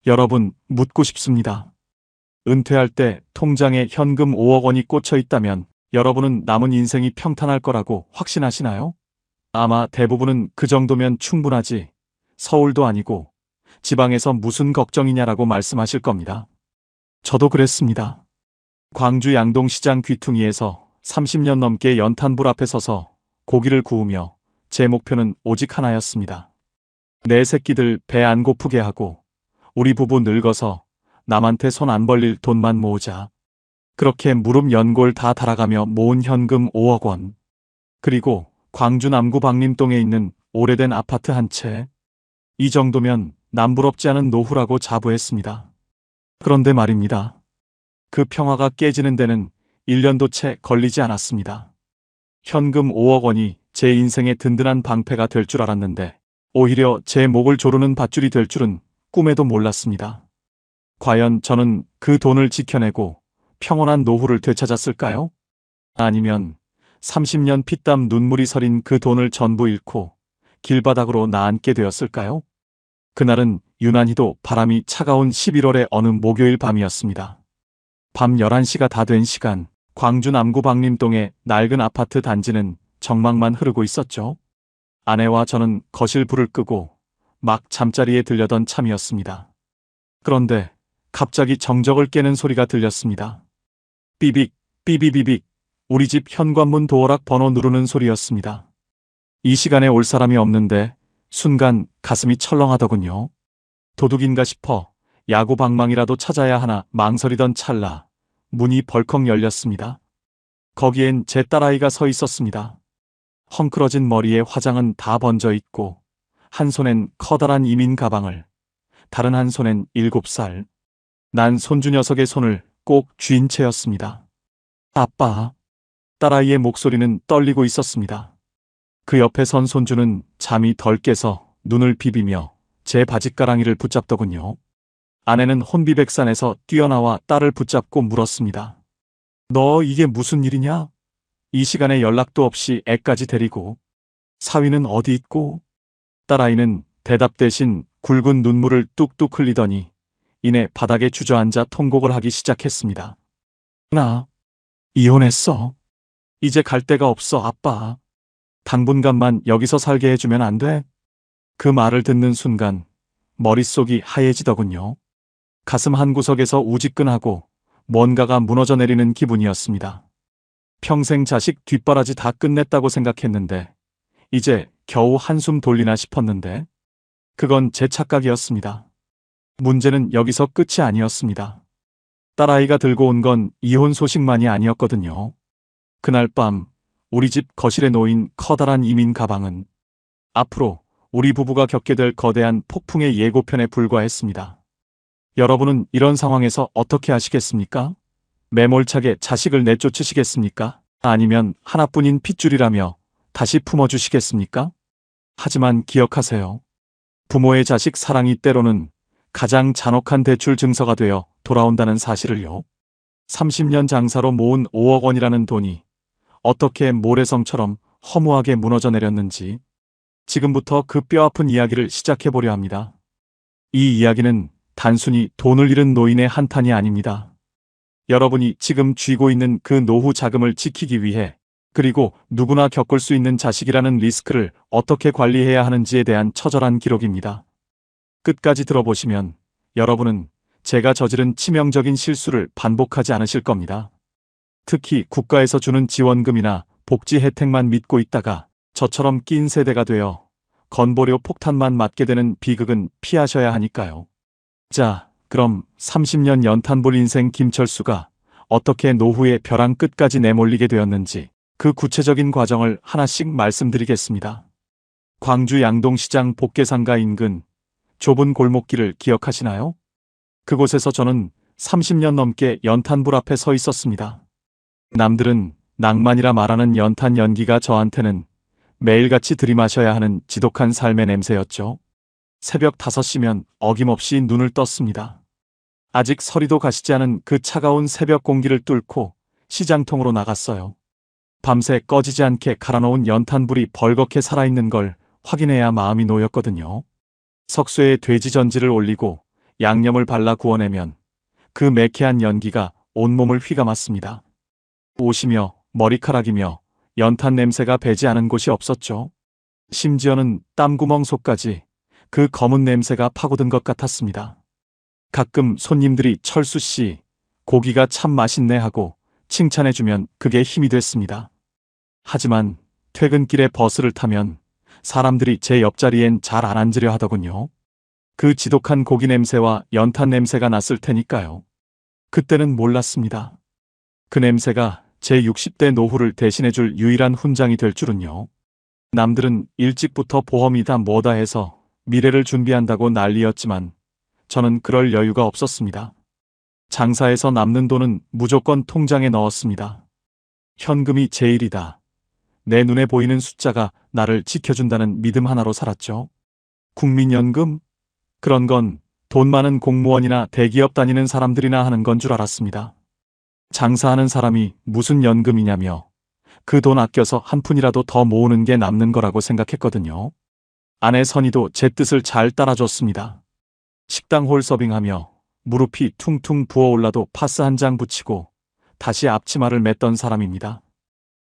여러분, 묻고 싶습니다. 은퇴할 때 통장에 현금 5억 원이 꽂혀 있다면 여러분은 남은 인생이 평탄할 거라고 확신하시나요? 아마 대부분은 그 정도면 충분하지. 서울도 아니고 지방에서 무슨 걱정이냐라고 말씀하실 겁니다. 저도 그랬습니다. 광주 양동시장 귀퉁이에서 30년 넘게 연탄불 앞에 서서 고기를 구우며 제 목표는 오직 하나였습니다. 내 새끼들 배 안 고프게 하고 우리 부부 늙어서 남한테 손 안 벌릴 돈만 모으자. 그렇게 무릎 연골 다 달아가며 모은 현금 5억 원. 그리고 광주 남구 박림동에 있는 오래된 아파트 한 채. 이 정도면 남부럽지 않은 노후라고 자부했습니다. 그런데 말입니다. 그 평화가 깨지는 데는 1년도 채 걸리지 않았습니다. 현금 5억 원이 제 인생의 든든한 방패가 될 줄 알았는데 오히려 제 목을 조르는 밧줄이 될 줄은 꿈에도 몰랐습니다. 과연 저는 그 돈을 지켜내고 평온한 노후를 되찾았을까요? 아니면 30년 피땀 눈물이 서린 그 돈을 전부 잃고 길바닥으로 나앉게 되었을까요? 그날은 유난히도 바람이 차가운 11월의 어느 목요일 밤이었습니다. 밤 11시가 다 된 시간, 광주 남구 박림동의 낡은 아파트 단지는 정막만 흐르고 있었죠. 아내와 저는 거실 불을 끄고 막 잠자리에 들려던 참이었습니다. 그런데 갑자기 정적을 깨는 소리가 들렸습니다. 삐빅, 삐비비빅, 우리 집 현관문 도어락 번호 누르는 소리였습니다. 이 시간에 올 사람이 없는데 순간 가슴이 철렁하더군요. 도둑인가 싶어 야구 방망이라도 찾아야 하나 망설이던 찰나 문이 벌컥 열렸습니다. 거기엔 제 딸아이가 서 있었습니다. 헝클어진 머리에 화장은 다 번져 있고 한 손엔 커다란 이민 가방을, 다른 한 손엔 7살 난 손주 녀석의 손을 꼭 쥔 채였습니다. 아빠. 딸아이의 목소리는 떨리고 있었습니다. 그 옆에 선 손주는 잠이 덜 깨서 눈을 비비며 제 바짓가랑이를 붙잡더군요. 아내는 혼비백산에서 뛰어나와 딸을 붙잡고 물었습니다. 너 이게 무슨 일이냐? 이 시간에 연락도 없이 애까지 데리고. 사위는 어디 있고? 딸아이는 대답 대신 굵은 눈물을 뚝뚝 흘리더니 이내 바닥에 주저앉아 통곡을 하기 시작했습니다. 나 이혼했어. 이제 갈 데가 없어, 아빠. 당분간만 여기서 살게 해주면 안 돼? 그 말을 듣는 순간 머릿속이 하얘지더군요. 가슴 한구석에서 우지끈하고 뭔가가 무너져 내리는 기분이었습니다. 평생 자식 뒷바라지 다 끝냈다고 생각했는데 이제 겨우 한숨 돌리나 싶었는데 그건 제 착각이었습니다. 문제는 여기서 끝이 아니었습니다. 딸아이가 들고 온 건 이혼 소식만이 아니었거든요. 그날 밤 우리 집 거실에 놓인 커다란 이민 가방은 앞으로 우리 부부가 겪게 될 거대한 폭풍의 예고편에 불과했습니다. 여러분은 이런 상황에서 어떻게 하시겠습니까? 매몰차게 자식을 내쫓으시겠습니까? 아니면 하나뿐인 핏줄이라며 다시 품어주시겠습니까? 하지만 기억하세요. 부모의 자식 사랑이 때로는 가장 잔혹한 대출 증서가 되어 돌아온다는 사실을요. 30년 장사로 모은 5억 원이라는 돈이 어떻게 모래성처럼 허무하게 무너져 내렸는지 지금부터 그 뼈아픈 이야기를 시작해보려 합니다. 이 이야기는 단순히 돈을 잃은 노인의 한탄이 아닙니다. 여러분이 지금 쥐고 있는 그 노후 자금을 지키기 위해 그리고 누구나 겪을 수 있는 자식이라는 리스크를 어떻게 관리해야 하는지에 대한 처절한 기록입니다. 끝까지 들어보시면 여러분은 제가 저지른 치명적인 실수를 반복하지 않으실 겁니다. 특히 국가에서 주는 지원금이나 복지 혜택만 믿고 있다가 저처럼 낀 세대가 되어 건보료 폭탄만 맞게 되는 비극은 피하셔야 하니까요. 자, 그럼 30년 연탄불 인생 김철수가 어떻게 노후의 벼랑 끝까지 내몰리게 되었는지 그 구체적인 과정을 하나씩 말씀드리겠습니다. 광주 양동시장 복개상가 인근 좁은 골목길을 기억하시나요? 그곳에서 저는 30년 넘게 연탄불 앞에 서 있었습니다. 남들은 낭만이라 말하는 연탄 연기가 저한테는 매일같이 들이마셔야 하는 지독한 삶의 냄새였죠. 새벽 5시면 어김없이 눈을 떴습니다. 아직 서리도 가시지 않은 그 차가운 새벽 공기를 뚫고 시장통으로 나갔어요. 밤새 꺼지지 않게 갈아놓은 연탄불이 벌겋게 살아있는 걸 확인해야 마음이 놓였거든요. 석쇠에 돼지 전지를 올리고 양념을 발라 구워내면 그 매캐한 연기가 온몸을 휘감았습니다. 옷이며 머리카락이며 연탄 냄새가 배지 않은 곳이 없었죠. 심지어는 땀구멍 속까지 그 검은 냄새가 파고든 것 같았습니다. 가끔 손님들이 철수 씨, 고기가 참 맛있네 하고 칭찬해주면 그게 힘이 됐습니다. 하지만 퇴근길에 버스를 타면 사람들이 제 옆자리엔 잘 안 앉으려 하더군요. 그 지독한 고기 냄새와 연탄 냄새가 났을 테니까요. 그때는 몰랐습니다. 그 냄새가 제 60대 노후를 대신해줄 유일한 훈장이 될 줄은요. 남들은 일찍부터 보험이다 뭐다 해서 미래를 준비한다고 난리였지만 저는 그럴 여유가 없었습니다. 장사해서 남는 돈은 무조건 통장에 넣었습니다. 현금이 제일이다. 내 눈에 보이는 숫자가 나를 지켜준다는 믿음 하나로 살았죠. 국민연금? 그런 건 돈 많은 공무원이나 대기업 다니는 사람들이나 하는 건 줄 알았습니다. 장사하는 사람이 무슨 연금이냐며 그 돈 아껴서 한 푼이라도 더 모으는 게 남는 거라고 생각했거든요. 아내 선희도 제 뜻을 잘 따라줬습니다. 식당 홀서빙하며 무릎이 퉁퉁 부어올라도 파스 한 장 붙이고 다시 앞치마를 맸던 사람입니다.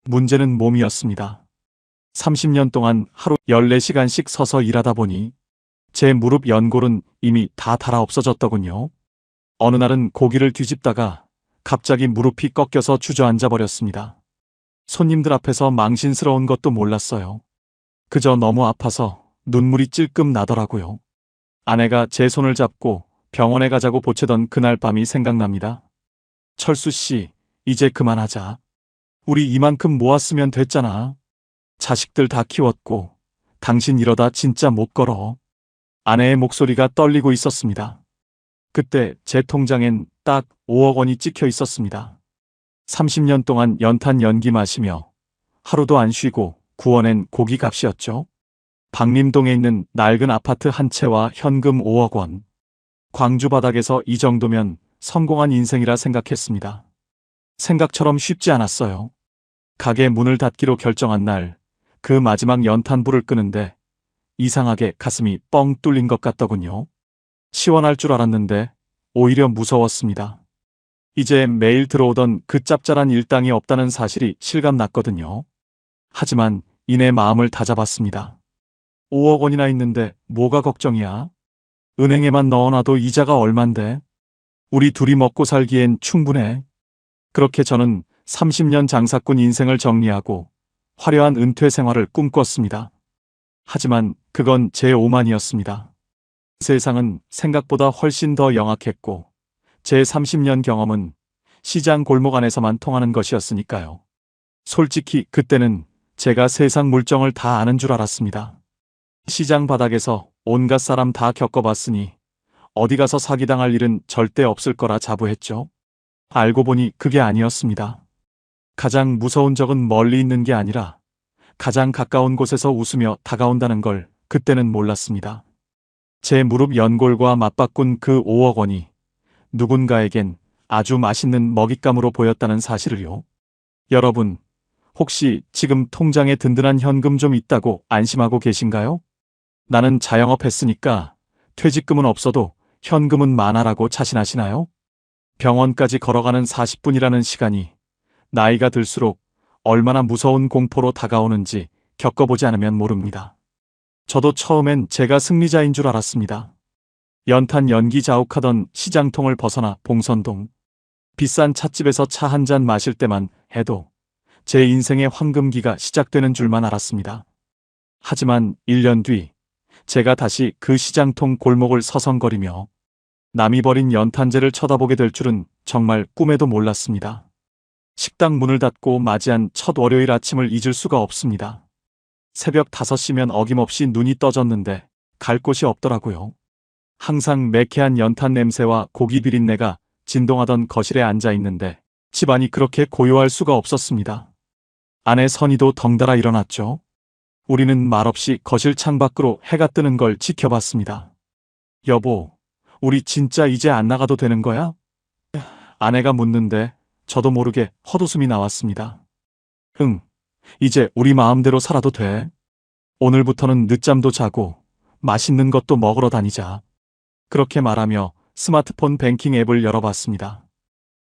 문제는 몸이었습니다. 30년 동안 하루 14시간씩 서서 일하다 보니 제 무릎 연골은 이미 다 닳아 없어졌더군요. 어느 날은 고기를 뒤집다가 갑자기 무릎이 꺾여서 주저앉아 버렸습니다. 손님들 앞에서 망신스러운 것도 몰랐어요. 그저 너무 아파서 눈물이 찔끔 나더라고요. 아내가 제 손을 잡고 병원에 가자고 보채던 그날 밤이 생각납니다. 철수 씨, 이제 그만하자. 우리 이만큼 모았으면 됐잖아. 자식들 다 키웠고 당신 이러다 진짜 못 걸어. 아내의 목소리가 떨리고 있었습니다. 그때 제 통장엔 딱 5억 원이 찍혀 있었습니다. 30년 동안 연탄 연기 마시며 하루도 안 쉬고 구워낸 고기 값이었죠. 박림동에 있는 낡은 아파트 한 채와 현금 5억 원. 광주 바닥에서 이 정도면 성공한 인생이라 생각했습니다. 생각처럼 쉽지 않았어요. 가게 문을 닫기로 결정한 날, 그 마지막 연탄불을 끄는데 이상하게 가슴이 뻥 뚫린 것 같더군요. 시원할 줄 알았는데 오히려 무서웠습니다. 이제 매일 들어오던 그 짭짤한 일당이 없다는 사실이 실감났거든요. 하지만 이내 마음을 다잡았습니다. 5억 원이나 있는데 뭐가 걱정이야? 은행에만 넣어놔도 이자가 얼만데? 우리 둘이 먹고 살기엔 충분해. 그렇게 저는 30년 장사꾼 인생을 정리하고 화려한 은퇴 생활을 꿈꿨습니다. 하지만 그건 제 오만이었습니다. 세상은 생각보다 훨씬 더 영악했고 제 30년 경험은 시장 골목 안에서만 통하는 것이었으니까요. 솔직히 그때는 제가 세상 물정을 다 아는 줄 알았습니다. 시장 바닥에서 온갖 사람 다 겪어봤으니 어디 가서 사기당할 일은 절대 없을 거라 자부했죠. 알고 보니 그게 아니었습니다. 가장 무서운 적은 멀리 있는 게 아니라 가장 가까운 곳에서 웃으며 다가온다는 걸 그때는 몰랐습니다. 제 무릎 연골과 맞바꾼 그 5억 원이 누군가에겐 아주 맛있는 먹잇감으로 보였다는 사실을요. 여러분, 혹시 지금 통장에 든든한 현금 좀 있다고 안심하고 계신가요? 나는 자영업 했으니까 퇴직금은 없어도 현금은 많아라고 자신하시나요? 병원까지 걸어가는 40분이라는 시간이 나이가 들수록 얼마나 무서운 공포로 다가오는지 겪어보지 않으면 모릅니다. 저도 처음엔 제가 승리자인 줄 알았습니다. 연탄 연기 자욱하던 시장통을 벗어나 봉선동. 비싼 찻집에서 차 한 잔 마실 때만 해도 제 인생의 황금기가 시작되는 줄만 알았습니다. 하지만 1년 뒤 제가 다시 그 시장통 골목을 서성거리며 남이 버린 연탄재를 쳐다보게 될 줄은 정말 꿈에도 몰랐습니다. 식당 문을 닫고 맞이한 첫 월요일 아침을 잊을 수가 없습니다. 새벽 5시면 어김없이 눈이 떠졌는데 갈 곳이 없더라고요. 항상 매캐한 연탄 냄새와 고기 비린내가 진동하던 거실에 앉아 있는데 집안이 그렇게 고요할 수가 없었습니다. 아내 선희도 덩달아 일어났죠. 우리는 말없이 거실 창밖으로 해가 뜨는 걸 지켜봤습니다. 여보, 우리 진짜 이제 안 나가도 되는 거야? 아내가 묻는데 저도 모르게 헛웃음이 나왔습니다. 응, 이제 우리 마음대로 살아도 돼. 오늘부터는 늦잠도 자고 맛있는 것도 먹으러 다니자. 그렇게 말하며 스마트폰 뱅킹 앱을 열어봤습니다.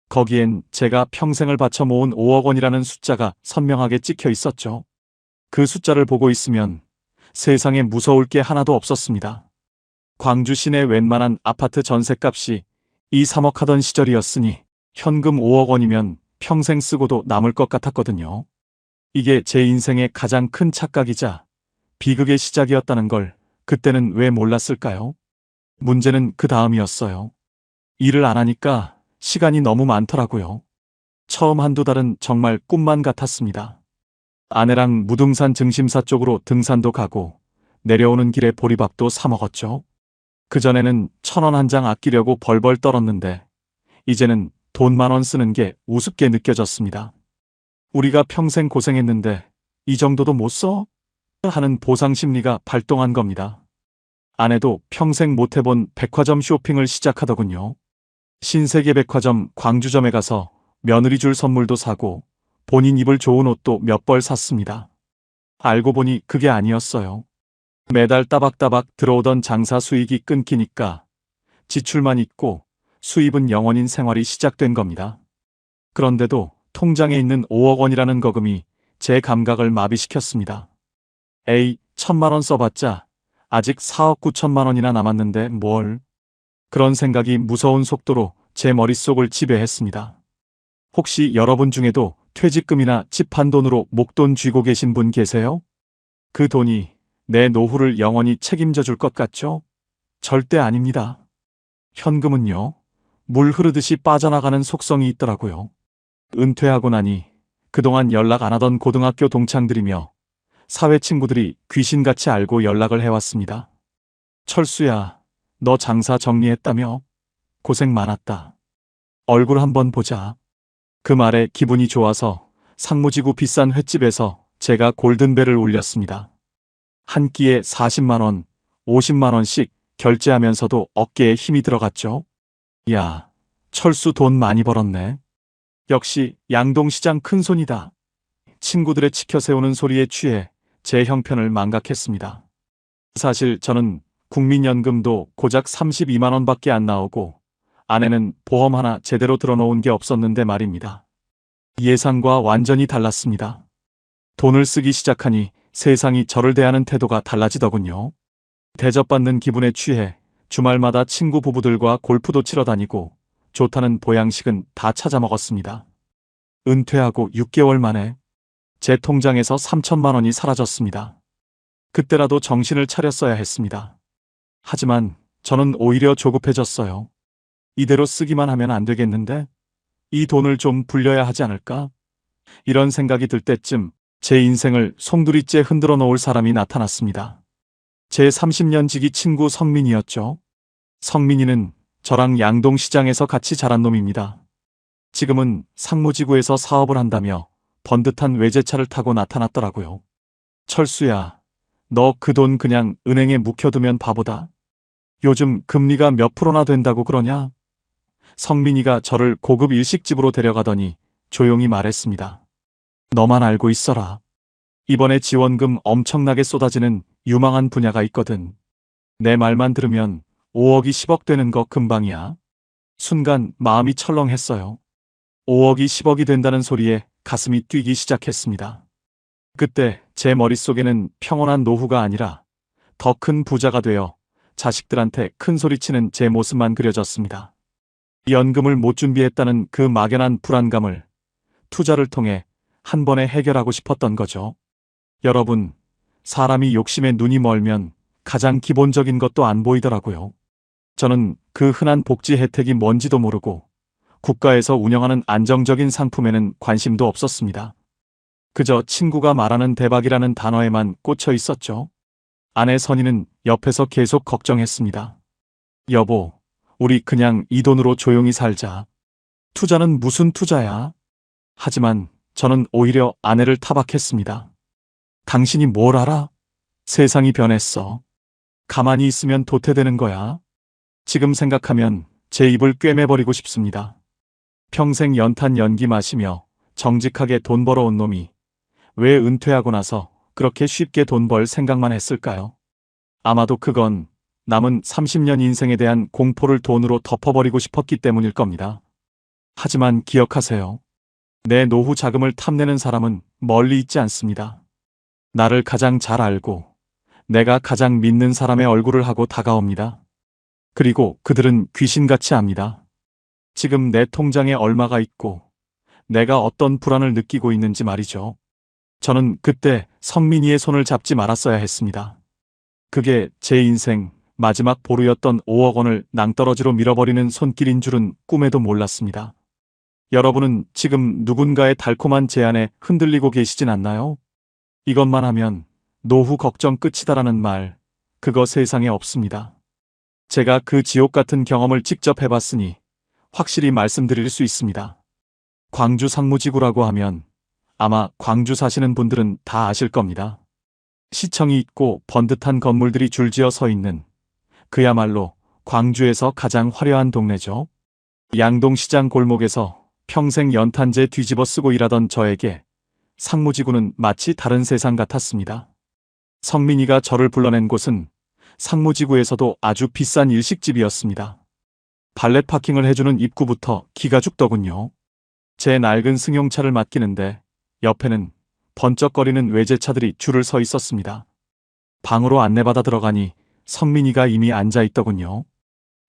거기엔 제가 평생을 바쳐 모은 5억 원이라는 숫자가 선명하게 찍혀 있었죠. 그 숫자를 보고 있으면 세상에 무서울 게 하나도 없었습니다. 광주 시내 웬만한 아파트 전셋값이 2, 3억 하던 시절이었으니 현금 5억 원이면 평생 쓰고도 남을 것 같았거든요. 이게 제 인생의 가장 큰 착각이자 비극의 시작이었다는 걸 그때는 왜 몰랐을까요? 문제는 그 다음이었어요. 일을 안 하니까 시간이 너무 많더라고요. 처음 한두 달은 정말 꿈만 같았습니다. 아내랑 무등산 증심사 쪽으로 등산도 가고 내려오는 길에 보리밥도 사 먹었죠. 그전에는 1,000원 한 장 아끼려고 벌벌 떨었는데 이제는 돈 10,000원 쓰는 게 우습게 느껴졌습니다. 우리가 평생 고생했는데 이 정도도 못 써? 하는 보상 심리가 발동한 겁니다. 아내도 평생 못 해본 백화점 쇼핑을 시작하더군요. 신세계 백화점 광주점에 가서 며느리 줄 선물도 사고 본인 입을 좋은 옷도 몇 벌 샀습니다. 알고 보니 그게 아니었어요. 매달 따박따박 들어오던 장사 수익이 끊기니까 지출만 있고 수입은 영원인 생활이 시작된 겁니다. 그런데도 통장에 있는 5억 원이라는 거금이 제 감각을 마비시켰습니다. 에이, 1,000만 원 써봤자 아직 4억 9천만 원이나 남았는데 뭘. 그런 생각이 무서운 속도로 제 머릿속을 지배했습니다. 혹시 여러분 중에도 퇴직금이나 집 한 돈으로 목돈 쥐고 계신 분 계세요? 그 돈이 내 노후를 영원히 책임져 줄 것 같죠? 절대 아닙니다. 현금은요, 물 흐르듯이 빠져나가는 속성이 있더라고요. 은퇴하고 나니 그동안 연락 안 하던 고등학교 동창들이며 사회 친구들이 귀신같이 알고 연락을 해왔습니다. 철수야, 너 장사 정리했다며? 고생 많았다. 얼굴 한번 보자. 그 말에 기분이 좋아서 상무지구 비싼 횟집에서 제가 골든벨을 울렸습니다. 한 끼에 40만 원, 50만 원씩 결제하면서도 어깨에 힘이 들어갔죠. 야, 철수 돈 많이 벌었네. 역시 양동시장 큰손이다. 친구들의 치켜세우는 소리에 취해 제 형편을 망각했습니다. 사실 저는 국민연금도 고작 32만 원밖에 안 나오고 아내는 보험 하나 제대로 들어놓은 게 없었는데 말입니다. 예상과 완전히 달랐습니다. 돈을 쓰기 시작하니 세상이 저를 대하는 태도가 달라지더군요. 대접받는 기분에 취해 주말마다 친구 부부들과 골프도 치러 다니고 좋다는 보양식은 다 찾아 먹었습니다. 은퇴하고 6개월 만에 제 통장에서 3천만 원이 사라졌습니다. 그때라도 정신을 차렸어야 했습니다. 하지만 저는 오히려 조급해졌어요. 이대로 쓰기만 하면 안 되겠는데? 이 돈을 좀 불려야 하지 않을까? 이런 생각이 들 때쯤 제 인생을 송두리째 흔들어 놓을 사람이 나타났습니다. 제 30년 지기 친구 성민이었죠. 성민이는 저랑 양동시장에서 같이 자란 놈입니다. 지금은 상무지구에서 사업을 한다며 번듯한 외제차를 타고 나타났더라고요. 철수야, 너 그 돈 그냥 은행에 묵혀두면 바보다. 요즘 금리가 몇 프로나 된다고 그러냐? 성민이가 저를 고급 일식집으로 데려가더니 조용히 말했습니다. 너만 알고 있어라. 이번에 지원금 엄청나게 쏟아지는 유망한 분야가 있거든. 내 말만 들으면 5억이 10억 되는 거 금방이야. 순간 마음이 철렁했어요. 5억이 10억이 된다는 소리에 가슴이 뛰기 시작했습니다. 그때 제 머릿속에는 평온한 노후가 아니라 더 큰 부자가 되어 자식들한테 큰 소리치는 제 모습만 그려졌습니다. 연금을 못 준비했다는 그 막연한 불안감을 투자를 통해 한 번에 해결하고 싶었던 거죠. 여러분, 사람이 욕심에 눈이 멀면 가장 기본적인 것도 안 보이더라고요. 저는 그 흔한 복지 혜택이 뭔지도 모르고 국가에서 운영하는 안정적인 상품에는 관심도 없었습니다. 그저 친구가 말하는 대박이라는 단어에만 꽂혀 있었죠. 아내 선희는 옆에서 계속 걱정했습니다. 여보, 우리 그냥 이 돈으로 조용히 살자. 투자는 무슨 투자야? 하지만 저는 오히려 아내를 타박했습니다. 당신이 뭘 알아? 세상이 변했어. 가만히 있으면 도태되는 거야. 지금 생각하면 제 입을 꿰매버리고 싶습니다. 평생 연탄 연기 마시며 정직하게 돈 벌어온 놈이 왜 은퇴하고 나서 그렇게 쉽게 돈 벌 생각만 했을까요? 아마도 그건 남은 30년 인생에 대한 공포를 돈으로 덮어버리고 싶었기 때문일 겁니다. 하지만 기억하세요. 내 노후 자금을 탐내는 사람은 멀리 있지 않습니다. 나를 가장 잘 알고 내가 가장 믿는 사람의 얼굴을 하고 다가옵니다. 그리고 그들은 귀신같이 압니다. 지금 내 통장에 얼마가 있고 내가 어떤 불안을 느끼고 있는지 말이죠. 저는 그때 성민이의 손을 잡지 말았어야 했습니다. 그게 제 인생 마지막 보루였던 5억 원을 낭떠러지로 밀어버리는 손길인 줄은 꿈에도 몰랐습니다. 여러분은 지금 누군가의 달콤한 제안에 흔들리고 계시진 않나요? 이것만 하면 노후 걱정 끝이다라는 말, 그거 세상에 없습니다. 제가 그 지옥 같은 경험을 직접 해봤으니 확실히 말씀드릴 수 있습니다. 광주 상무지구라고 하면 아마 광주 사시는 분들은 다 아실 겁니다. 시청이 있고 번듯한 건물들이 줄지어 서 있는 그야말로 광주에서 가장 화려한 동네죠. 양동시장 골목에서 평생 연탄재 뒤집어 쓰고 일하던 저에게 상무지구는 마치 다른 세상 같았습니다. 성민이가 저를 불러낸 곳은 상무지구에서도 아주 비싼 일식집이었습니다. 발렛 파킹을 해주는 입구부터 기가 죽더군요. 제 낡은 승용차를 맡기는데 옆에는 번쩍거리는 외제차들이 줄을 서 있었습니다. 방으로 안내받아 들어가니 성민이가 이미 앉아 있더군요.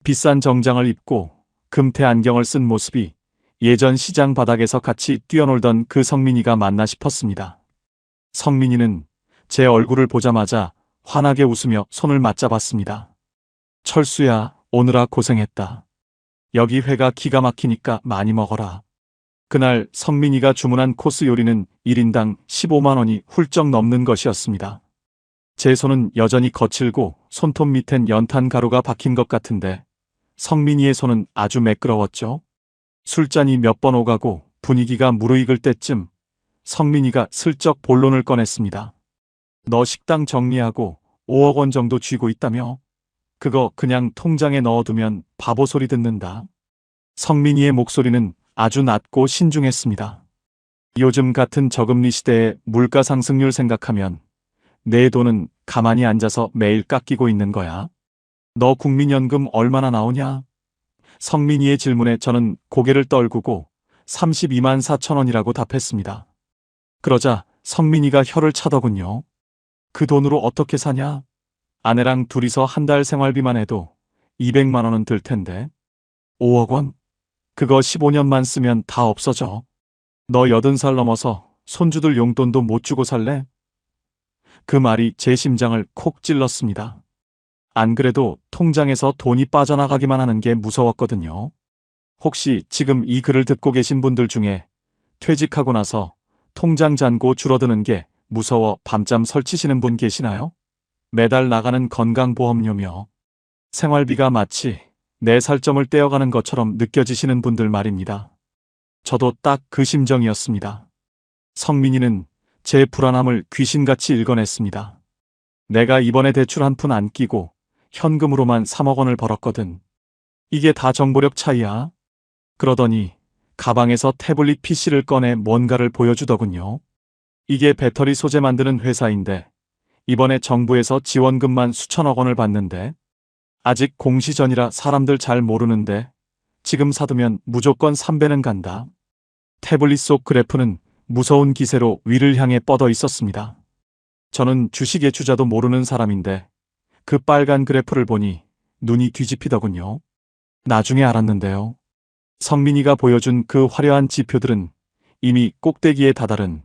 비싼 정장을 입고 금태 안경을 쓴 모습이 예전 시장 바닥에서 같이 뛰어놀던 그 성민이가 맞나 싶었습니다. 성민이는 제 얼굴을 보자마자 환하게 웃으며 손을 맞잡았습니다. 철수야, 오느라 고생했다. 여기 회가 기가 막히니까 많이 먹어라. 그날 성민이가 주문한 코스 요리는 1인당 15만 원이 훌쩍 넘는 것이었습니다. 제 손은 여전히 거칠고 손톱 밑엔 연탄 가루가 박힌 것 같은데 성민이의 손은 아주 매끄러웠죠. 술잔이 몇 번 오가고 분위기가 무르익을 때쯤 성민이가 슬쩍 본론을 꺼냈습니다. 너 식당 정리하고 5억 원 정도 쥐고 있다며? 그거 그냥 통장에 넣어두면 바보 소리 듣는다. 성민이의 목소리는 아주 낮고 신중했습니다. 요즘 같은 저금리 시대의 물가 상승률 생각하면 내 돈은 가만히 앉아서 매일 깎이고 있는 거야. 너 국민연금 얼마나 나오냐? 성민이의 질문에 저는 고개를 떨구고 32만 4천 원이라고 답했습니다. 그러자 성민이가 혀를 차더군요. 그 돈으로 어떻게 사냐? 아내랑 둘이서 한 달 생활비만 해도 200만 원은 들 텐데. 5억 원? 그거 15년만 쓰면 다 없어져. 너 80살 넘어서 손주들 용돈도 못 주고 살래? 그 말이 제 심장을 콕 찔렀습니다. 안 그래도 통장에서 돈이 빠져나가기만 하는 게 무서웠거든요. 혹시 지금 이 글을 듣고 계신 분들 중에 퇴직하고 나서 통장 잔고 줄어드는 게 무서워 밤잠 설치시는 분 계시나요? 매달 나가는 건강보험료며 생활비가 마치 내 살점을 떼어가는 것처럼 느껴지시는 분들 말입니다. 저도 딱 그 심정이었습니다. 성민이는 제 불안함을 귀신같이 읽어냈습니다. 내가 이번에 대출 한 푼 안 끼고 현금으로만 3억 원을 벌었거든. 이게 다 정보력 차이야. 그러더니 가방에서 태블릿 PC를 꺼내 뭔가를 보여주더군요. 이게 배터리 소재 만드는 회사인데 이번에 정부에서 지원금만 수천억 원을 받는데 아직 공시 전이라 사람들 잘 모르는데 지금 사두면 무조건 3배는 간다. 태블릿 속 그래프는 무서운 기세로 위를 향해 뻗어 있었습니다. 저는 주식의 주자도 모르는 사람인데 그 빨간 그래프를 보니 눈이 뒤집히더군요. 나중에 알았는데요. 성민이가 보여준 그 화려한 지표들은 이미 꼭대기에 다다른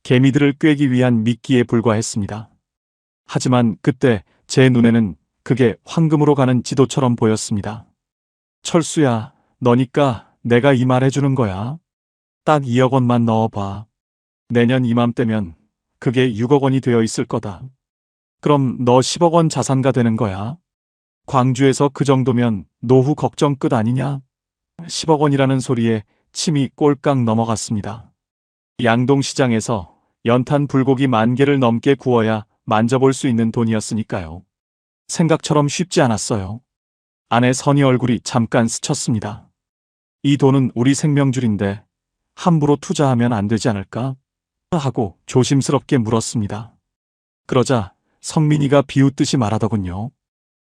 개미들을 꿰기 위한 미끼에 불과했습니다. 하지만 그때 제 눈에는 그게 황금으로 가는 지도처럼 보였습니다. 철수야, 너니까 내가 이 말 해주는 거야. 딱 2억 원만 넣어봐. 내년 이맘때면 그게 6억 원이 되어 있을 거다. 그럼 너 10억 원 자산가 되는 거야. 광주에서 그 정도면 노후 걱정 끝 아니냐? 10억 원이라는 소리에 침이 꼴깍 넘어갔습니다. 양동시장에서 연탄 불고기 10,000개를 넘게 구워야 만져볼 수 있는 돈이었으니까요. 생각처럼 쉽지 않았어요. 아내 선희 얼굴이 잠깐 스쳤습니다. 이 돈은 우리 생명줄인데 함부로 투자하면 안 되지 않을까? 하고 조심스럽게 물었습니다. 그러자 성민이가 비웃듯이 말하더군요.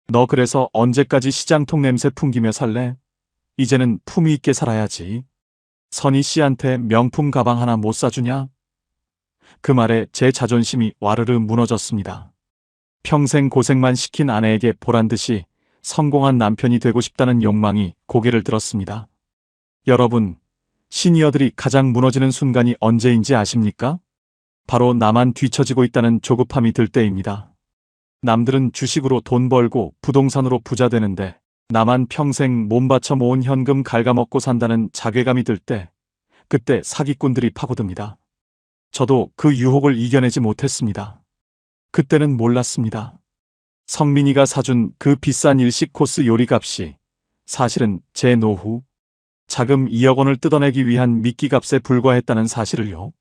너 그래서 언제까지 시장통 냄새 풍기며 살래? 이제는 품위 있게 살아야지. 선희 씨한테 명품 가방 하나 못 사주냐? 그 말에 제 자존심이 와르르 무너졌습니다. 평생 고생만 시킨 아내에게 보란 듯이 성공한 남편이 되고 싶다는 욕망이 고개를 들었습니다. 여러분, 시니어들이 가장 무너지는 순간이 언제인지 아십니까? 바로 나만 뒤처지고 있다는 조급함이 들 때입니다. 남들은 주식으로 돈 벌고 부동산으로 부자 되는데 나만 평생 몸 바쳐 모은 현금 갉아먹고 산다는 자괴감이 들 때, 그때 사기꾼들이 파고듭니다. 저도 그 유혹을 이겨내지 못했습니다. 그때는 몰랐습니다. 성민이가 사준 그 비싼 일식 코스 요리값이 사실은 제 노후, 자금 2억 원을 뜯어내기 위한 미끼값에 불과했다는 사실을요.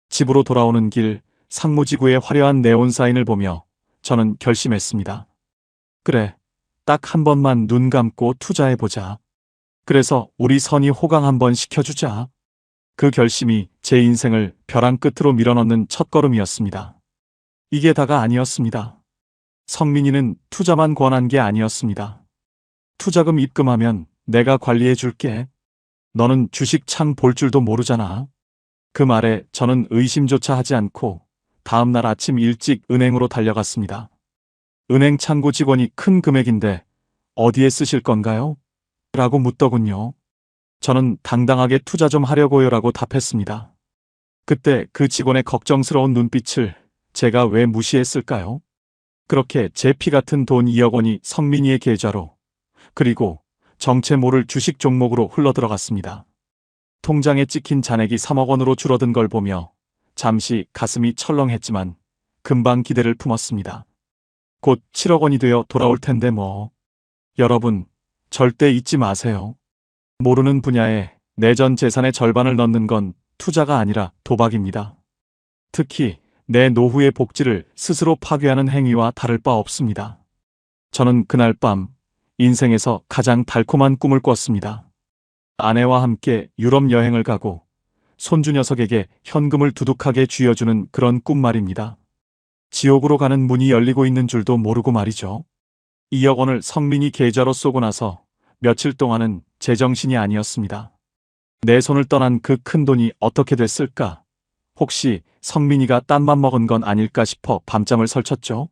집으로 돌아오는 길 상무지구의 화려한 네온사인을 보며 저는 결심했습니다. 그래, 딱 한 번만 눈 감고 투자해보자. 그래서 우리 선이 호강 한번 시켜주자. 그 결심이 제 인생을 벼랑 끝으로 밀어넣는 첫걸음이었습니다. 이게 다가 아니었습니다. 성민이는 투자만 권한 게 아니었습니다. 투자금 입금하면 내가 관리해 줄게. 너는 주식 창 볼 줄도 모르잖아. 그 말에 저는 의심조차 하지 않고 다음 날 아침 일찍 은행으로 달려갔습니다. 은행 창구 직원이 큰 금액인데 어디에 쓰실 건가요? 라고 묻더군요. 저는 당당하게 투자 좀 하려고요 라고 답했습니다. 그때 그 직원의 걱정스러운 눈빛을 제가 왜 무시했을까요? 그렇게 제 피 같은 돈 2억 원이 성민이의 계좌로, 그리고 정체 모를 주식 종목으로 흘러들어갔습니다. 통장에 찍힌 잔액이 3억 원으로 줄어든 걸 보며 잠시 가슴이 철렁했지만 금방 기대를 품었습니다. 곧 7억 원이 되어 돌아올 텐데 뭐. 여러분, 절대 잊지 마세요. 모르는 분야에 내전 재산의 절반을 넣는 건 투자가 아니라 도박입니다. 특히 내 노후의 복지를 스스로 파괴하는 행위와 다를 바 없습니다. 저는 그날 밤 인생에서 가장 달콤한 꿈을 꿨습니다. 아내와 함께 유럽 여행을 가고 손주 녀석에게 현금을 두둑하게 쥐어주는 그런 꿈 말입니다. 지옥으로 가는 문이 열리고 있는 줄도 모르고 말이죠. 2억 원을 성민이 계좌로 쏘고 나서 며칠 동안은 제정신이 아니었습니다. 내 손을 떠난 그 큰 돈이 어떻게 됐을까? 혹시 성민이가 딴맘 먹은 건 아닐까 싶어 밤잠을 설쳤죠.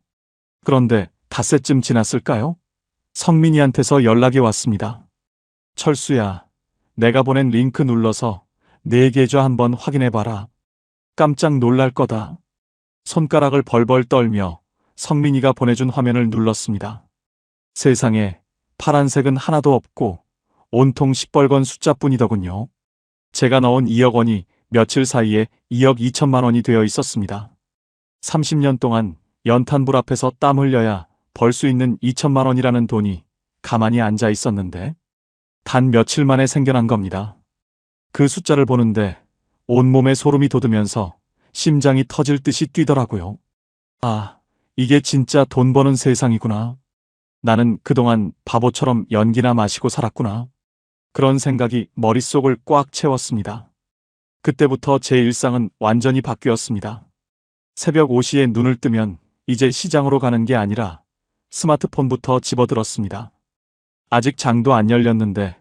그런데 닷새쯤 지났을까요? 성민이한테서 연락이 왔습니다. 철수야, 내가 보낸 링크 눌러서 내 계좌 한번 확인해봐라. 깜짝 놀랄 거다. 손가락을 벌벌 떨며 성민이가 보내준 화면을 눌렀습니다. 세상에 파란색은 하나도 없고 온통 시뻘건 숫자뿐이더군요. 제가 넣은 2억 원이 며칠 사이에 2억 2천만 원이 되어 있었습니다. 30년 동안 연탄불 앞에서 땀 흘려야 벌 수 있는 2천만 원이라는 돈이 가만히 앉아 있었는데 단 며칠 만에 생겨난 겁니다. 그 숫자를 보는데 온몸에 소름이 돋으면서 심장이 터질 듯이 뛰더라고요. 아, 이게 진짜 돈 버는 세상이구나. 나는 그동안 바보처럼 연기나 마시고 살았구나. 그런 생각이 머릿속을 꽉 채웠습니다. 그때부터 제 일상은 완전히 바뀌었습니다. 새벽 5시에 눈을 뜨면 이제 시장으로 가는 게 아니라 스마트폰부터 집어들었습니다. 아직 장도 안 열렸는데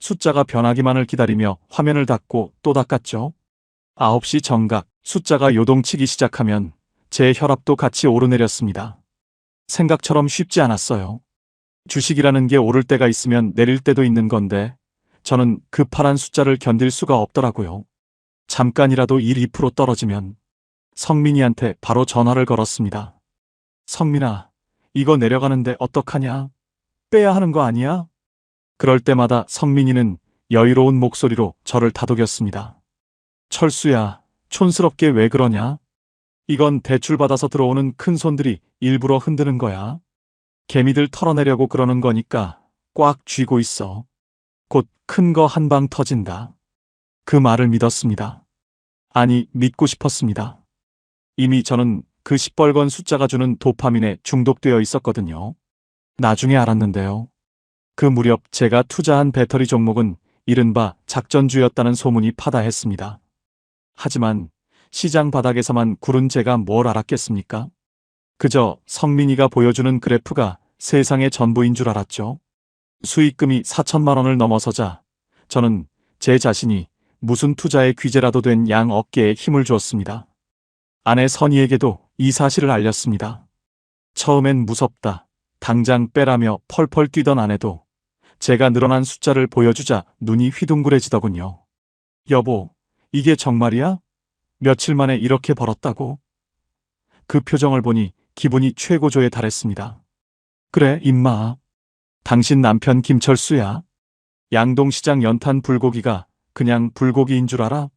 숫자가 변하기만을 기다리며 화면을 닫고 또 닫았죠. 9시 정각 숫자가 요동치기 시작하면 제 혈압도 같이 오르내렸습니다. 생각처럼 쉽지 않았어요. 주식이라는 게 오를 때가 있으면 내릴 때도 있는 건데 저는 그 파란 숫자를 견딜 수가 없더라고요. 잠깐이라도 1, 2% 떨어지면 성민이한테 바로 전화를 걸었습니다. 성민아, 이거 내려가는데 어떡하냐? 빼야 하는 거 아니야? 그럴 때마다 성민이는 여유로운 목소리로 저를 다독였습니다. 철수야, 촌스럽게 왜 그러냐? 이건 대출받아서 들어오는 큰 손들이 일부러 흔드는 거야. 개미들 털어내려고 그러는 거니까 꽉 쥐고 있어. 곧 큰 거 한 방 터진다. 그 말을 믿었습니다. 아니, 믿고 싶었습니다. 이미 저는 그 시뻘건 숫자가 주는 도파민에 중독되어 있었거든요. 나중에 알았는데요. 그 무렵 제가 투자한 배터리 종목은 이른바 작전주였다는 소문이 파다했습니다. 하지만 시장 바닥에서만 구른 제가 뭘 알았겠습니까? 그저 성민이가 보여주는 그래프가 세상의 전부인 줄 알았죠. 수익금이 4천만 원을 넘어서자 저는 제 자신이 무슨 투자의 귀재라도 된 양 어깨에 힘을 주었습니다. 아내 선희에게도 이 사실을 알렸습니다. 처음엔 무섭다, 당장 빼라며 펄펄 뛰던 아내도 제가 늘어난 숫자를 보여주자 눈이 휘둥그레지더군요. 여보, 이게 정말이야? 며칠 만에 이렇게 벌었다고? 그 표정을 보니 기분이 최고조에 달했습니다. 그래, 임마. 당신 남편 김철수야. 양동시장 연탄 불고기가 그냥 불고기인 줄 알아?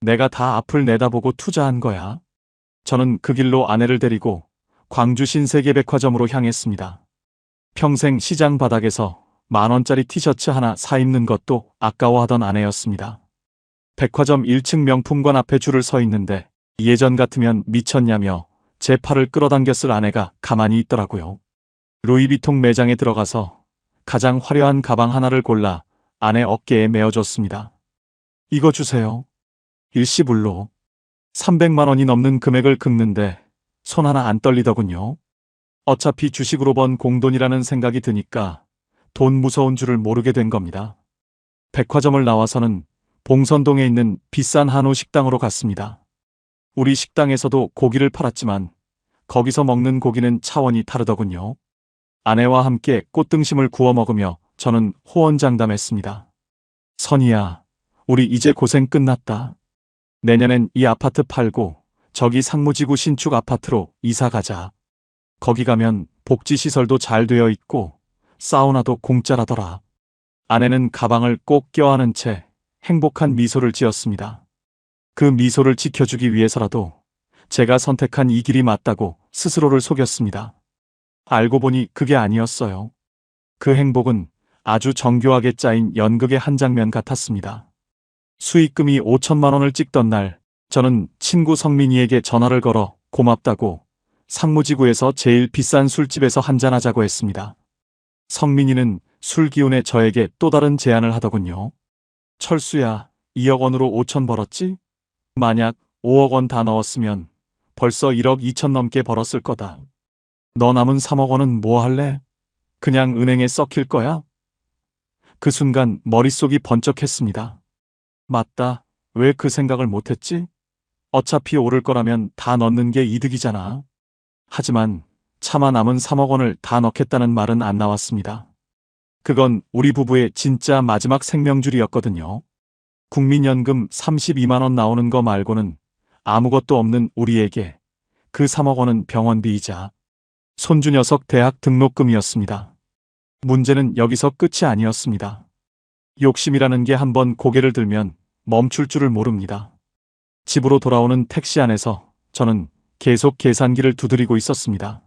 내가 다 앞을 내다보고 투자한 거야. 저는 그 길로 아내를 데리고 광주 신세계백화점으로 향했습니다. 평생 시장 바닥에서 10,000원짜리 티셔츠 하나 사 입는 것도 아까워하던 아내였습니다. 백화점 1층 명품관 앞에 줄을 서 있는데 예전 같으면 미쳤냐며 제 팔을 끌어당겼을 아내가 가만히 있더라고요. 루이비통 매장에 들어가서 가장 화려한 가방 하나를 골라 아내 어깨에 메어줬습니다. 이거 주세요. 일시불로. 300만 원이 넘는 금액을 긁는데 손 하나 안 떨리더군요. 어차피 주식으로 번 공돈이라는 생각이 드니까 돈 무서운 줄을 모르게 된 겁니다. 백화점을 나와서는 봉선동에 있는 비싼 한우 식당으로 갔습니다. 우리 식당에서도 고기를 팔았지만 거기서 먹는 고기는 차원이 다르더군요. 아내와 함께 꽃등심을 구워 먹으며 저는 호언장담했습니다. 선희야, 우리 이제 고생 끝났다. 내년엔 이 아파트 팔고 저기 상무지구 신축 아파트로 이사 가자. 거기 가면 복지시설도 잘 되어 있고 사우나도 공짜라더라. 아내는 가방을 꼭 껴안은 채 행복한 미소를 지었습니다. 그 미소를 지켜주기 위해서라도 제가 선택한 이 길이 맞다고 스스로를 속였습니다. 알고 보니 그게 아니었어요. 그 행복은 아주 정교하게 짜인 연극의 한 장면 같았습니다. 수익금이 5천만 원을 찍던 날, 저는 친구 성민이에게 전화를 걸어 고맙다고 상무지구에서 제일 비싼 술집에서 한잔하자고 했습니다. 성민이는 술 기운에 저에게 또 다른 제안을 하더군요. 철수야, 2억 원으로 5천 벌었지? 만약 5억 원 다 넣었으면 벌써 1억 2천 넘게 벌었을 거다. 너 남은 3억 원은 뭐 할래? 그냥 은행에 썩힐 거야? 그 순간 머릿속이 번쩍했습니다. 맞다. 왜 그 생각을 못했지? 어차피 오를 거라면 다 넣는 게 이득이잖아. 하지만 차마 남은 3억 원을 다 넣겠다는 말은 안 나왔습니다. 그건 우리 부부의 진짜 마지막 생명줄이었거든요. 국민연금 32만 원 나오는 거 말고는 아무것도 없는 우리에게 그 3억 원은 병원비이자 손주 녀석 대학 등록금이었습니다. 문제는 여기서 끝이 아니었습니다. 욕심이라는 게 한번 고개를 들면 멈출 줄을 모릅니다. 집으로 돌아오는 택시 안에서 저는 계속 계산기를 두드리고 있었습니다.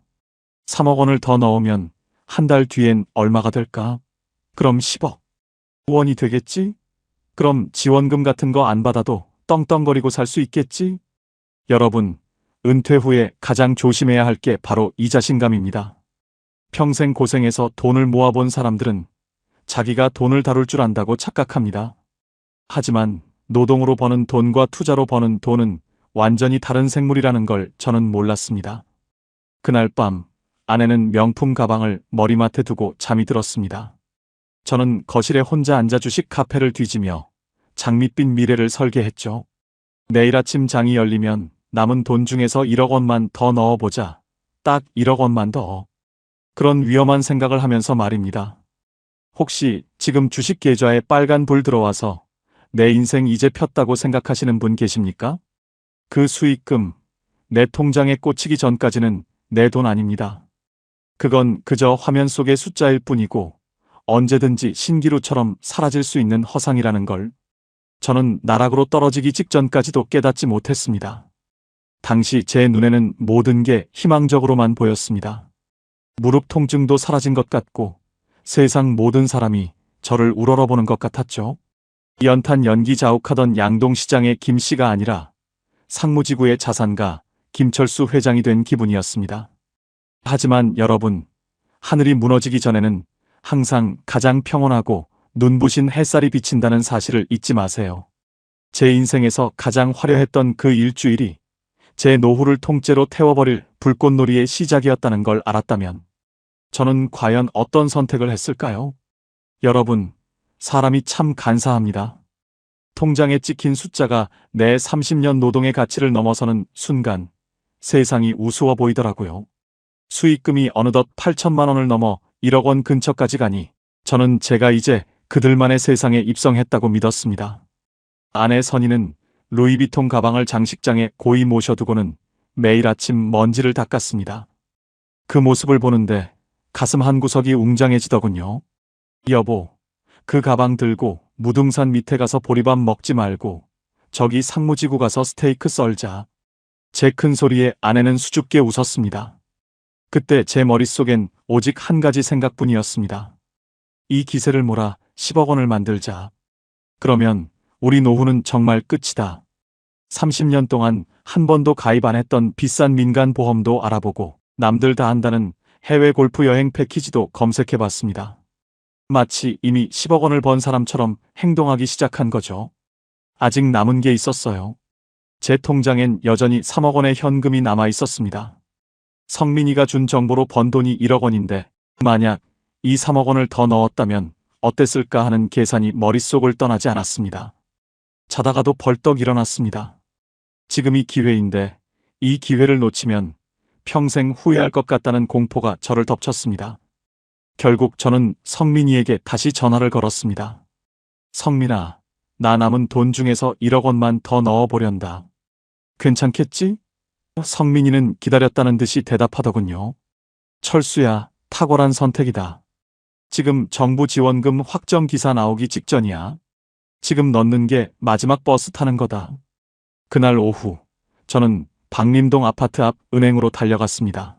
3억 원을 더 넣으면 한 달 뒤엔 얼마가 될까? 그럼 10억 원이 되겠지? 그럼 지원금 같은 거 안 받아도 떵떵거리고 살 수 있겠지? 여러분, 은퇴 후에 가장 조심해야 할 게 바로 이 자신감입니다. 평생 고생해서 돈을 모아본 사람들은 자기가 돈을 다룰 줄 안다고 착각합니다. 하지만 노동으로 버는 돈과 투자로 버는 돈은 완전히 다른 생물이라는 걸 저는 몰랐습니다. 그날 밤 아내는 명품 가방을 머리맡에 두고 잠이 들었습니다. 저는 거실에 혼자 앉아 주식 카페를 뒤지며 장밋빛 미래를 설계했죠. 내일 아침 장이 열리면 남은 돈 중에서 1억 원만 더 넣어보자. 딱 1억 원만 더. 그런 위험한 생각을 하면서 말입니다. 혹시 지금 주식 계좌에 빨간 불 들어와서 내 인생 이제 폈다고 생각하시는 분 계십니까? 그 수익금, 내 통장에 꽂히기 전까지는 내 돈 아닙니다. 그건 그저 화면 속의 숫자일 뿐이고 언제든지 신기루처럼 사라질 수 있는 허상이라는 걸 저는 나락으로 떨어지기 직전까지도 깨닫지 못했습니다. 당시 제 눈에는 모든 게 희망적으로만 보였습니다. 무릎 통증도 사라진 것 같고 세상 모든 사람이 저를 우러러보는 것 같았죠. 연탄 연기 자욱하던 양동시장의 김씨가 아니라 상무지구의 자산가 김철수 회장이 된 기분이었습니다. 하지만 여러분, 하늘이 무너지기 전에는 항상 가장 평온하고 눈부신 햇살이 비친다는 사실을 잊지 마세요. 제 인생에서 가장 화려했던 그 일주일이 제 노후를 통째로 태워버릴 불꽃놀이의 시작이었다는 걸 알았다면 저는 과연 어떤 선택을 했을까요? 여러분, 사람이 참 간사합니다. 통장에 찍힌 숫자가 내 30년 노동의 가치를 넘어서는 순간 세상이 우스워 보이더라고요. 수익금이 어느덧 8천만 원을 넘어 1억 원 근처까지 가니 저는 제가 이제 그들만의 세상에 입성했다고 믿었습니다. 아내 선희는 루이비통 가방을 장식장에 고이 모셔두고는 매일 아침 먼지를 닦았습니다. 그 모습을 보는데 가슴 한구석이 웅장해지더군요. 여보, 그 가방 들고 무등산 밑에 가서 보리밥 먹지 말고 저기 상무지구 가서 스테이크 썰자. 제 큰 소리에 아내는 수줍게 웃었습니다. 그때 제 머릿속엔 오직 한 가지 생각뿐이었습니다. 이 기세를 몰아 10억 원을 만들자. 그러면 우리 노후는 정말 끝이다. 30년 동안 한 번도 가입 안 했던 비싼 민간 보험도 알아보고 남들 다 한다는 해외 골프 여행 패키지도 검색해봤습니다. 마치 이미 10억 원을 번 사람처럼 행동하기 시작한 거죠. 아직 남은 게 있었어요. 제 통장엔 여전히 3억 원의 현금이 남아 있었습니다. 성민이가 준 정보로 번 돈이 1억 원인데 만약 이 3억 원을 더 넣었다면 어땠을까 하는 계산이 머릿속을 떠나지 않았습니다. 자다가도 벌떡 일어났습니다. 지금이 기회인데 이 기회를 놓치면 평생 후회할 것 같다는 공포가 저를 덮쳤습니다. 결국 저는 성민이에게 다시 전화를 걸었습니다. 성민아, 나 남은 돈 중에서 1억 원만 더 넣어보련다. 괜찮겠지? 성민이는 기다렸다는 듯이 대답하더군요. 철수야, 탁월한 선택이다. 지금 정부 지원금 확정 기사 나오기 직전이야. 지금 넣는 게 마지막 버스 타는 거다. 그날 오후, 저는 박림동 아파트 앞 은행으로 달려갔습니다.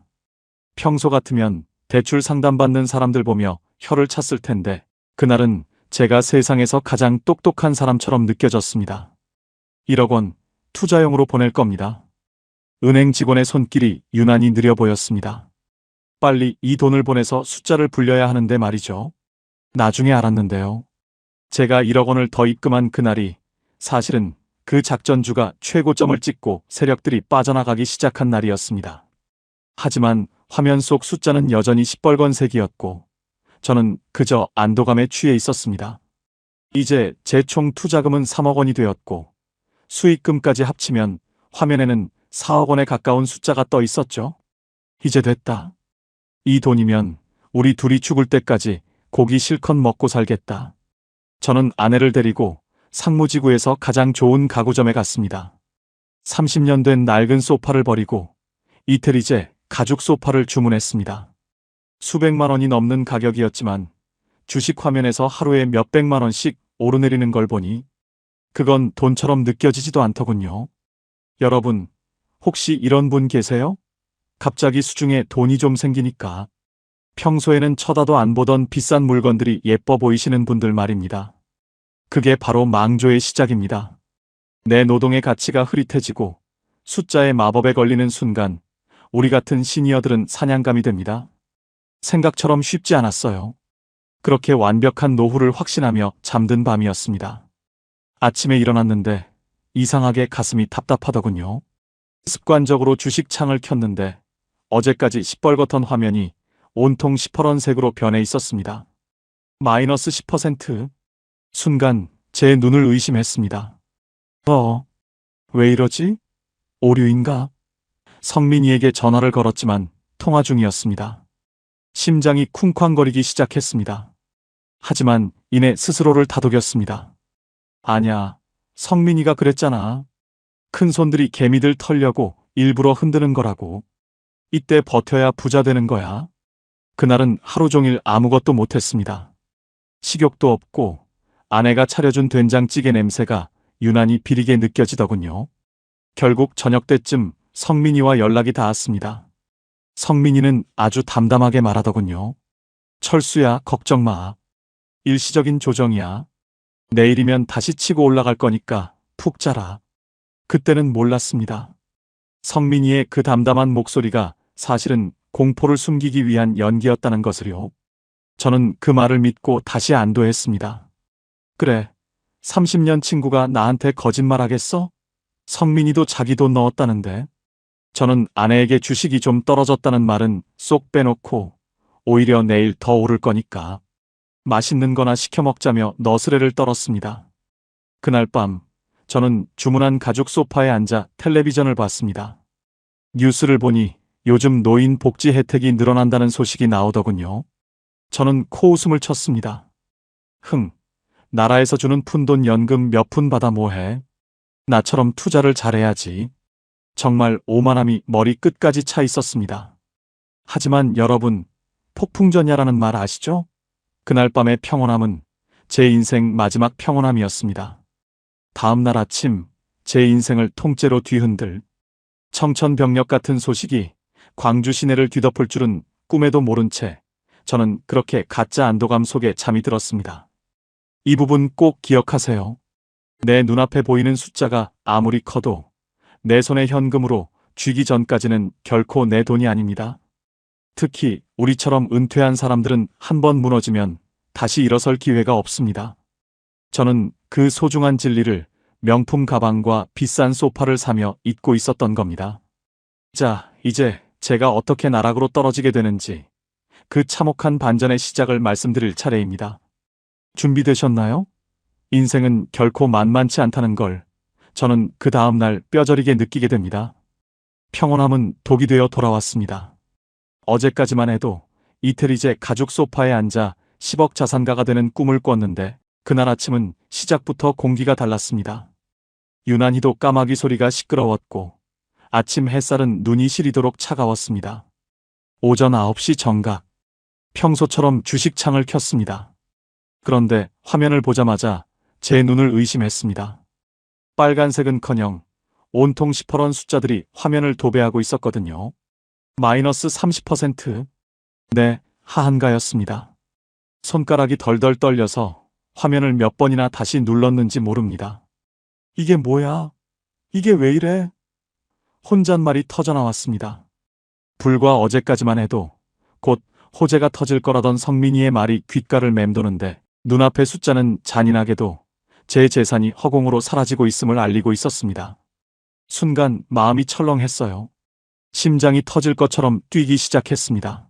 평소 같으면 대출 상담받는 사람들 보며 혀를 찼을 텐데 그날은 제가 세상에서 가장 똑똑한 사람처럼 느껴졌습니다. 1억 원 투자용으로 보낼 겁니다. 은행 직원의 손길이 유난히 느려 보였습니다. 빨리 이 돈을 보내서 숫자를 불려야 하는데 말이죠. 나중에 알았는데요. 제가 1억 원을 더 입금한 그날이 사실은 그 작전주가 최고점을 찍고 세력들이 빠져나가기 시작한 날이었습니다. 하지만 화면 속 숫자는 여전히 시뻘건색이었고 저는 그저 안도감에 취해 있었습니다. 이제 제 총 투자금은 3억 원이 되었고 수익금까지 합치면 화면에는 4억 원에 가까운 숫자가 떠 있었죠. 이제 됐다. 이 돈이면 우리 둘이 죽을 때까지 고기 실컷 먹고 살겠다. 저는 아내를 데리고 상무지구에서 가장 좋은 가구점에 갔습니다. 30년 된 낡은 소파를 버리고 이태리제 가죽 소파를 주문했습니다. 수백만 원이 넘는 가격이었지만 주식 화면에서 하루에 몇백만 원씩 오르내리는 걸 보니 그건 돈처럼 느껴지지도 않더군요. 여러분, 혹시 이런 분 계세요? 갑자기 수중에 돈이 좀 생기니까 평소에는 쳐다도 안 보던 비싼 물건들이 예뻐 보이시는 분들 말입니다. 그게 바로 망조의 시작입니다. 내 노동의 가치가 흐릿해지고 숫자의 마법에 걸리는 순간 우리 같은 시니어들은 사냥감이 됩니다. 생각처럼 쉽지 않았어요. 그렇게 완벽한 노후를 확신하며 잠든 밤이었습니다. 아침에 일어났는데 이상하게 가슴이 답답하더군요. 습관적으로 주식 창을 켰는데 어제까지 시뻘겋던 화면이 온통 시퍼런색으로 변해 있었습니다. 마이너스 10%. 순간 제 눈을 의심했습니다. 왜 이러지? 오류인가? 성민이에게 전화를 걸었지만 통화 중이었습니다. 심장이 쿵쾅거리기 시작했습니다. 하지만 이내 스스로를 다독였습니다. 아냐, 성민이가 그랬잖아. 큰 손들이 개미들 털려고 일부러 흔드는 거라고. 이때 버텨야 부자 되는 거야. 그날은 하루 종일 아무것도 못했습니다. 식욕도 없고 아내가 차려준 된장찌개 냄새가 유난히 비리게 느껴지더군요. 결국 저녁 때쯤 성민이와 연락이 닿았습니다. 성민이는 아주 담담하게 말하더군요. 철수야, 걱정 마. 일시적인 조정이야. 내일이면 다시 치고 올라갈 거니까 푹 자라. 그때는 몰랐습니다. 성민이의 그 담담한 목소리가 사실은 공포를 숨기기 위한 연기였다는 것을요. 저는 그 말을 믿고 다시 안도했습니다. 그래, 30년 친구가 나한테 거짓말하겠어? 성민이도 자기 돈 넣었다는데. 저는 아내에게 주식이 좀 떨어졌다는 말은 쏙 빼놓고 오히려 내일 더 오를 거니까. 맛있는 거나 시켜 먹자며 너스레를 떨었습니다. 그날 밤, 저는 주문한 가죽 소파에 앉아 텔레비전을 봤습니다. 뉴스를 보니 요즘 노인 복지 혜택이 늘어난다는 소식이 나오더군요. 저는 코웃음을 쳤습니다. 나라에서 주는 푼돈 연금 몇 푼 받아 뭐해? 나처럼 투자를 잘해야지. 정말 오만함이 머리 끝까지 차 있었습니다. 하지만 여러분, 폭풍전야라는 말 아시죠? 그날 밤의 평온함은 제 인생 마지막 평온함이었습니다. 다음 날 아침, 제 인생을 통째로 뒤흔들 청천벽력 같은 소식이 광주 시내를 뒤덮을 줄은 꿈에도 모른 채 저는 그렇게 가짜 안도감 속에 잠이 들었습니다. 이 부분 꼭 기억하세요. 내 눈앞에 보이는 숫자가 아무리 커도 내 손에 현금으로 쥐기 전까지는 결코 내 돈이 아닙니다. 특히 우리처럼 은퇴한 사람들은 한 번 무너지면 다시 일어설 기회가 없습니다. 저는 그 소중한 진리를 명품 가방과 비싼 소파를 사며 잊고 있었던 겁니다. 자, 이제 제가 어떻게 나락으로 떨어지게 되는지 그 참혹한 반전의 시작을 말씀드릴 차례입니다. 준비되셨나요? 인생은 결코 만만치 않다는 걸 저는 그 다음날 뼈저리게 느끼게 됩니다. 평온함은 독이 되어 돌아왔습니다. 어제까지만 해도 이태리제 가죽 소파에 앉아 10억 자산가가 되는 꿈을 꿨는데 그날 아침은 시작부터 공기가 달랐습니다. 유난히도 까마귀 소리가 시끄러웠고 아침 햇살은 눈이 시리도록 차가웠습니다. 오전 9시 정각, 평소처럼 주식창을 켰습니다. 그런데 화면을 보자마자 제 눈을 의심했습니다. 빨간색은커녕 온통 시퍼런 숫자들이 화면을 도배하고 있었거든요. 마이너스 30%. 네, 하한가였습니다. 손가락이 덜덜 떨려서 화면을 몇 번이나 다시 눌렀는지 모릅니다. 이게 뭐야? 이게 왜 이래? 혼잣말이 터져나왔습니다. 불과 어제까지만 해도 곧 호재가 터질 거라던 성민이의 말이 귓가를 맴도는데 눈앞의 숫자는 잔인하게도 제 재산이 허공으로 사라지고 있음을 알리고 있었습니다. 순간 마음이 철렁했어요. 심장이 터질 것처럼 뛰기 시작했습니다.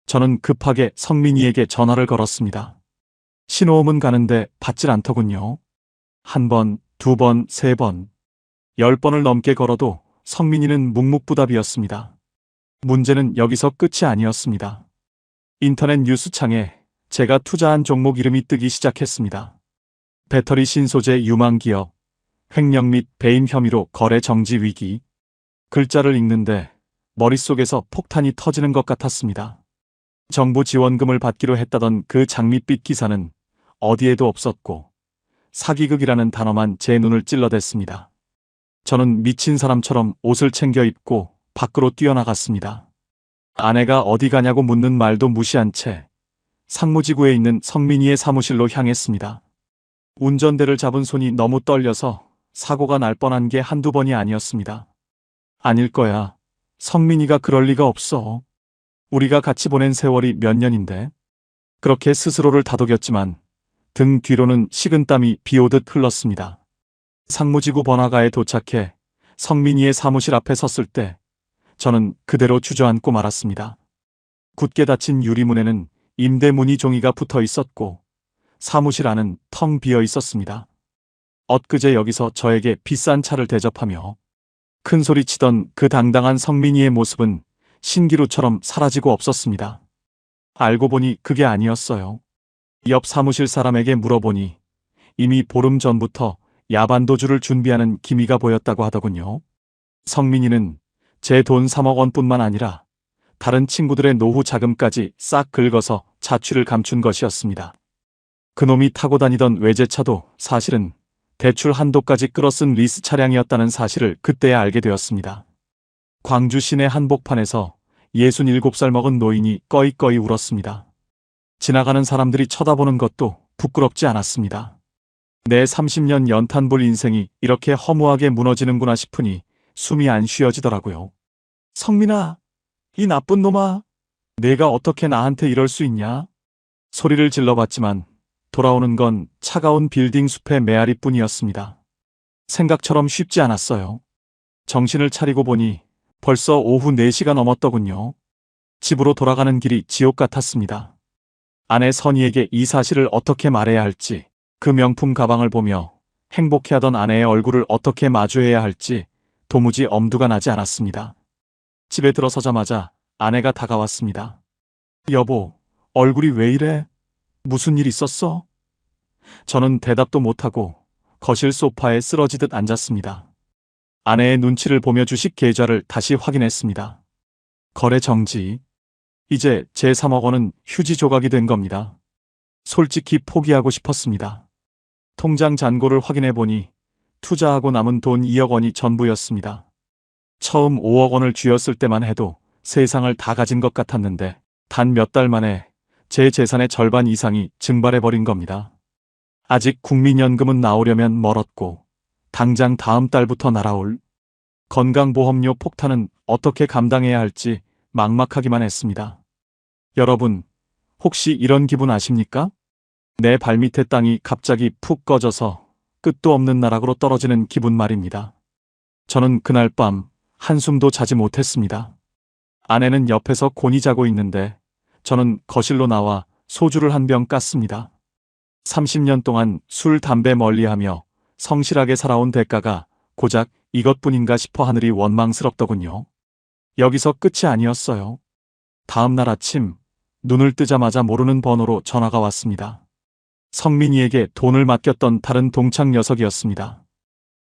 저는 급하게 성민이에게 전화를 걸었습니다. 신호음은 가는데 받질 않더군요. 한 번, 두 번, 세 번, 10번을 넘게 걸어도 성민이는 묵묵부답이었습니다. 문제는 여기서 끝이 아니었습니다. 인터넷 뉴스창에 제가 투자한 종목 이름이 뜨기 시작했습니다. 배터리 신소재 유망기업, 횡령 및 배임 혐의로 거래 정지 위기. 글자를 읽는데 머릿속에서 폭탄이 터지는 것 같았습니다. 정부 지원금을 받기로 했다던 그 장밋빛 기사는 어디에도 없었고 사기극이라는 단어만 제 눈을 찔러댔습니다. 저는 미친 사람처럼 옷을 챙겨 입고 밖으로 뛰어나갔습니다. 아내가 어디 가냐고 묻는 말도 무시한 채 상무지구에 있는 성민이의 사무실로 향했습니다. 운전대를 잡은 손이 너무 떨려서 사고가 날 뻔한 게 한두 번이 아니었습니다. 아닐 거야. 성민이가 그럴 리가 없어. 우리가 같이 보낸 세월이 몇 년인데. 그렇게 스스로를 다독였지만 등 뒤로는 식은땀이 비오듯 흘렀습니다. 상무지구 번화가에 도착해 성민이의 사무실 앞에 섰을 때 저는 그대로 주저앉고 말았습니다. 굳게 닫힌 유리문에는 임대 문의 종이가 붙어 있었고 사무실 안은 텅 비어 있었습니다. 엊그제 여기서 저에게 비싼 차를 대접하며 큰 소리 치던 그 당당한 성민이의 모습은 신기루처럼 사라지고 없었습니다. 알고 보니 그게 아니었어요. 옆 사무실 사람에게 물어보니 이미 보름 전부터 야반도주를 준비하는 기미가 보였다고 하더군요. 성민이는 제 돈 3억 원뿐만 아니라 다른 친구들의 노후 자금까지 싹 긁어서 자취를 감춘 것이었습니다. 그놈이 타고 다니던 외제차도 사실은 대출 한도까지 끌어쓴 리스 차량이었다는 사실을 그때야 알게 되었습니다. 광주 시내 한복판에서 67살 먹은 노인이 꺼이꺼이 울었습니다. 지나가는 사람들이 쳐다보는 것도 부끄럽지 않았습니다. 내 30년 연탄불 인생이 이렇게 허무하게 무너지는구나 싶으니 숨이 안 쉬어지더라고요. 성민아, 이 나쁜 놈아, 내가 어떻게 나한테 이럴 수 있냐? 소리를 질러봤지만 돌아오는 건 차가운 빌딩 숲의 메아리뿐이었습니다. 생각처럼 쉽지 않았어요. 정신을 차리고 보니 벌써 오후 4시가 넘었더군요. 집으로 돌아가는 길이 지옥 같았습니다. 아내 선희에게 이 사실을 어떻게 말해야 할지, 그 명품 가방을 보며 행복해하던 아내의 얼굴을 어떻게 마주해야 할지 도무지 엄두가 나지 않았습니다. 집에 들어서자마자 아내가 다가왔습니다. 여보, 얼굴이 왜 이래? 무슨 일 있었어? 저는 대답도 못하고 거실 소파에 쓰러지듯 앉았습니다. 아내의 눈치를 보며 주식 계좌를 다시 확인했습니다. 거래 정지. 이제 제 3억 원은 휴지 조각이 된 겁니다. 솔직히 포기하고 싶었습니다. 통장 잔고를 확인해 보니 투자하고 남은 돈 2억 원이 전부였습니다. 처음 5억 원을 쥐었을 때만 해도 세상을 다 가진 것 같았는데 단 몇 달 만에 제 재산의 절반 이상이 증발해버린 겁니다. 아직 국민연금은 나오려면 멀었고 당장 다음 달부터 날아올 건강보험료 폭탄은 어떻게 감당해야 할지 막막하기만 했습니다. 여러분, 혹시 이런 기분 아십니까? 내 발밑의 땅이 갑자기 푹 꺼져서 끝도 없는 나락으로 떨어지는 기분 말입니다. 저는 그날 밤 한숨도 자지 못했습니다. 아내는 옆에서 곤히 자고 있는데 저는 거실로 나와 소주를 한 병 깠습니다. 30년 동안 술, 담배 멀리하며 성실하게 살아온 대가가 고작 이것뿐인가 싶어 하늘이 원망스럽더군요. 여기서 끝이 아니었어요. 다음 날 아침 눈을 뜨자마자 모르는 번호로 전화가 왔습니다. 성민이에게 돈을 맡겼던 다른 동창 녀석이었습니다.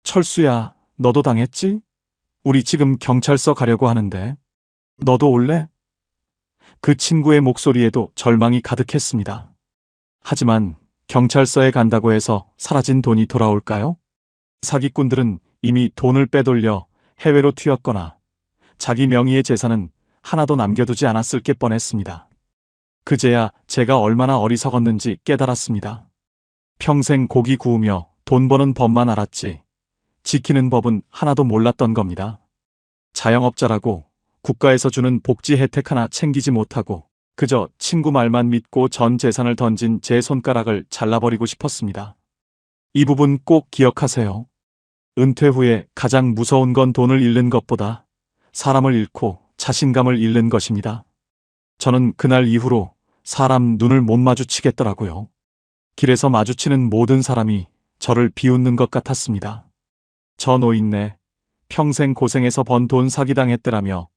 철수야, 너도 당했지? 우리 지금 경찰서 가려고 하는데 너도 올래? 그 친구의 목소리에도 절망이 가득했습니다. 하지만 경찰서에 간다고 해서 사라진 돈이 돌아올까요? 사기꾼들은 이미 돈을 빼돌려 해외로 튀었거나 자기 명의의 재산은 하나도 남겨두지 않았을 게 뻔했습니다. 그제야 제가 얼마나 어리석었는지 깨달았습니다. 평생 고기 구우며 돈 버는 법만 알았지 지키는 법은 하나도 몰랐던 겁니다. 자영업자라고 국가에서 주는 복지 혜택 하나 챙기지 못하고 그저 친구 말만 믿고 전 재산을 던진 제 손가락을 잘라버리고 싶었습니다. 이 부분 꼭 기억하세요. 은퇴 후에 가장 무서운 건 돈을 잃는 것보다 사람을 잃고 자신감을 잃는 것입니다. 저는 그날 이후로 사람 눈을 못 마주치겠더라고요. 길에서 마주치는 모든 사람이 저를 비웃는 것 같았습니다. 저 노인네 평생 고생해서 번 돈 사기당했더라며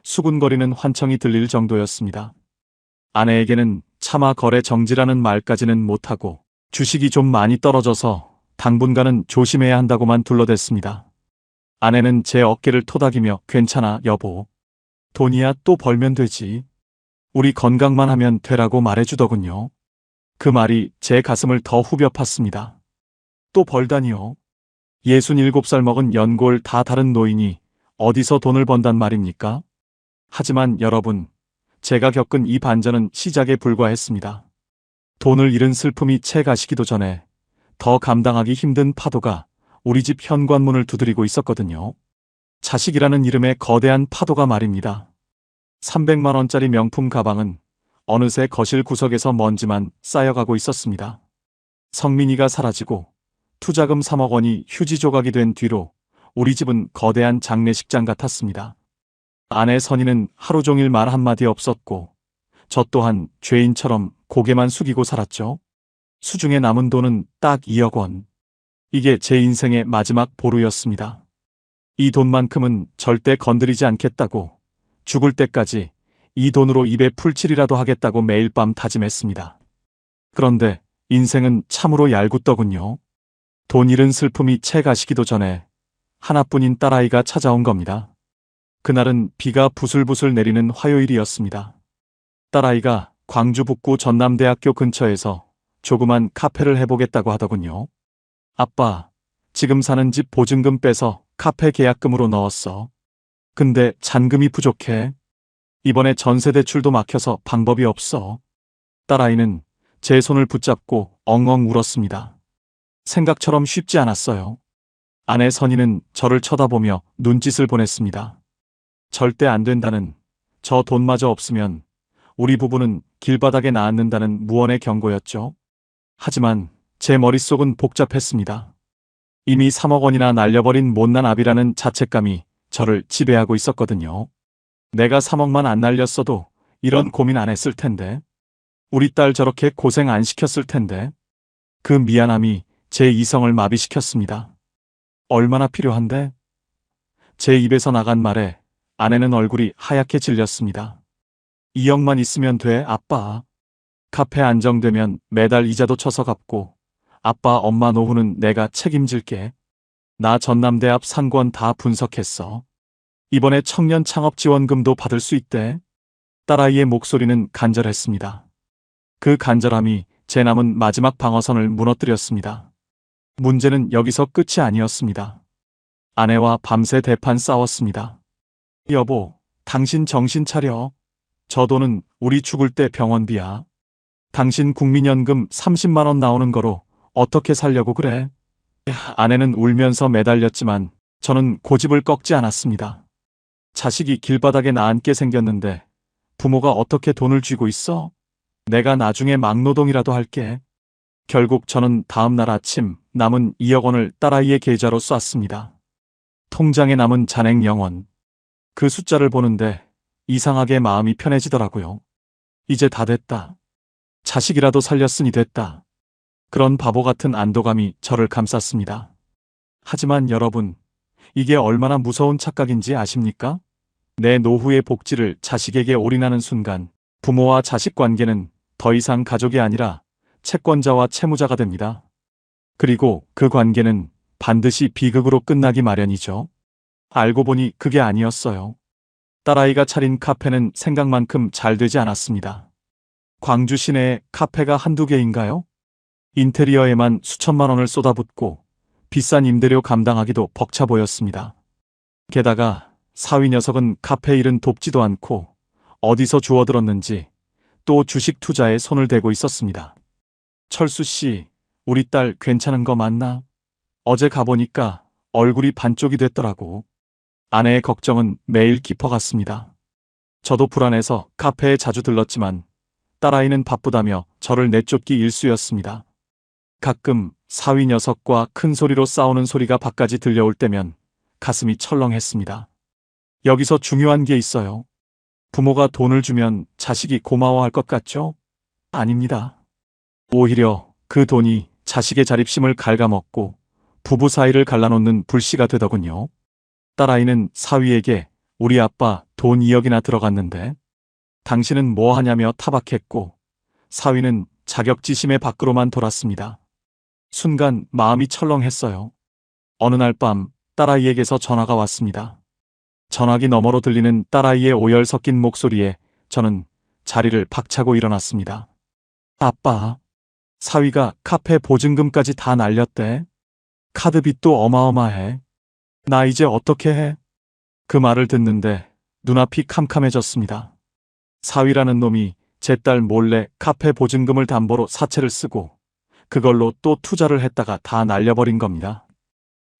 수군거리는 환청이 들릴 정도였습니다. 아내에게는 차마 거래 정지라는 말까지는 못하고 주식이 좀 많이 떨어져서 당분간은 조심해야 한다고만 둘러댔습니다. 아내는 제 어깨를 토닥이며 괜찮아 여보. 돈이야 또 벌면 되지. 우리 건강만 하면 되라고 말해주더군요. 그 말이 제 가슴을 더 후벼 팠습니다. 또 벌다니요. 67살 먹은 연골 다 다른 노인이 어디서 돈을 번단 말입니까? 하지만 여러분, 제가 겪은 이 반전은 시작에 불과했습니다. 돈을 잃은 슬픔이 채 가시기도 전에 더 감당하기 힘든 파도가 우리 집 현관문을 두드리고 있었거든요. 자식이라는 이름의 거대한 파도가 말입니다. 300만 원짜리 명품 가방은 어느새 거실 구석에서 먼지만 쌓여가고 있었습니다. 성민이가 사라지고 투자금 3억 원이 휴지 조각이 된 뒤로 우리 집은 거대한 장례식장 같았습니다. 아내 선희는 하루 종일 말 한마디 없었고 저 또한 죄인처럼 고개만 숙이고 살았죠. 수중에 남은 돈은 딱 2억 원. 이게 제 인생의 마지막 보루였습니다. 이 돈만큼은 절대 건드리지 않겠다고 죽을 때까지 이 돈으로 입에 풀칠이라도 하겠다고 매일 밤 다짐했습니다. 그런데 인생은 참으로 얄궂더군요. 돈 잃은 슬픔이 채 가시기도 전에 하나뿐인 딸아이가 찾아온 겁니다. 그날은 비가 부슬부슬 내리는 화요일이었습니다. 딸아이가 광주 북구 전남대학교 근처에서 조그만 카페를 해보겠다고 하더군요. 아빠, 지금 사는 집 보증금 빼서 카페 계약금으로 넣었어. 근데 잔금이 부족해. 이번에 전세 대출도 막혀서 방법이 없어. 딸아이는 제 손을 붙잡고 엉엉 울었습니다. 생각처럼 쉽지 않았어요. 아내 선희는 저를 쳐다보며 눈짓을 보냈습니다. 절대 안 된다는, 저 돈마저 없으면 우리 부부는 길바닥에 나앉는다는 무언의 경고였죠. 하지만 제 머릿속은 복잡했습니다. 이미 3억 원이나 날려버린 못난 아비라는 자책감이 저를 지배하고 있었거든요. 내가 3억만 안 날렸어도 이런 고민 안 했을 텐데. 우리 딸 저렇게 고생 안 시켰을 텐데. 그 미안함이 제 이성을 마비시켰습니다. 얼마나 필요한데? 제 입에서 나간 말에 아내는 얼굴이 하얗게 질렸습니다. 2억만 있으면 돼, 아빠. 카페 안정되면 매달 이자도 쳐서 갚고, 아빠 엄마 노후는 내가 책임질게. 나 전남대 앞 상권 다 분석했어. 이번에 청년 창업 지원금도 받을 수 있대. 딸아이의 목소리는 간절했습니다. 그 간절함이 제 남은 마지막 방어선을 무너뜨렸습니다. 문제는 여기서 끝이 아니었습니다. 아내와 밤새 대판 싸웠습니다. 여보, 당신 정신 차려. 저 돈은 우리 죽을 때 병원비야. 당신 국민연금 30만 원 나오는 거로 어떻게 살려고 그래? 아내는 울면서 매달렸지만 저는 고집을 꺾지 않았습니다. 자식이 길바닥에 나앉게 생겼는데 부모가 어떻게 돈을 쥐고 있어? 내가 나중에 막노동이라도 할게. 결국 저는 다음 날 아침 남은 2억 원을 딸아이의 계좌로 쐈습니다. 통장에 남은 잔액 0원. 그 숫자를 보는데 이상하게 마음이 편해지더라고요. 이제 다 됐다. 자식이라도 살렸으니 됐다. 그런 바보 같은 안도감이 저를 감쌌습니다. 하지만 여러분, 이게 얼마나 무서운 착각인지 아십니까? 내 노후의 복지를 자식에게 올인하는 순간 부모와 자식 관계는 더 이상 가족이 아니라 채권자와 채무자가 됩니다. 그리고 그 관계는 반드시 비극으로 끝나기 마련이죠. 알고 보니 그게 아니었어요. 딸아이가 차린 카페는 생각만큼 잘 되지 않았습니다. 광주 시내에 카페가 한두 개인가요? 인테리어에만 수천만 원을 쏟아붓고 비싼 임대료 감당하기도 벅차 보였습니다. 게다가 사위 녀석은 카페 일은 돕지도 않고 어디서 주워들었는지 또 주식 투자에 손을 대고 있었습니다. 철수 씨, 우리 딸 괜찮은 거 맞나? 어제 가보니까 얼굴이 반쪽이 됐더라고. 아내의 걱정은 매일 깊어갔습니다. 저도 불안해서 카페에 자주 들렀지만 딸아이는 바쁘다며 저를 내쫓기 일쑤였습니다. 가끔 사위 녀석과 큰 소리로 싸우는 소리가 밖까지 들려올 때면 가슴이 철렁했습니다. 여기서 중요한 게 있어요. 부모가 돈을 주면 자식이 고마워할 것 같죠? 아닙니다. 오히려 그 돈이 자식의 자립심을 갉아먹고 부부 사이를 갈라놓는 불씨가 되더군요. 딸아이는 사위에게 우리 아빠 돈 2억이나 들어갔는데 당신은 뭐 하냐며 타박했고 사위는 자격지심의 밖으로만 돌았습니다. 순간 마음이 철렁했어요. 어느 날 밤 딸아이에게서 전화가 왔습니다. 전화기 너머로 들리는 딸아이의 오열 섞인 목소리에 저는 자리를 박차고 일어났습니다. 아빠, 사위가 카페 보증금까지 다 날렸대. 카드빚도 어마어마해. 나 이제 어떻게 해? 그 말을 듣는데 눈앞이 캄캄해졌습니다. 사위라는 놈이 제 딸 몰래 카페 보증금을 담보로 사채를 쓰고 그걸로 또 투자를 했다가 다 날려버린 겁니다.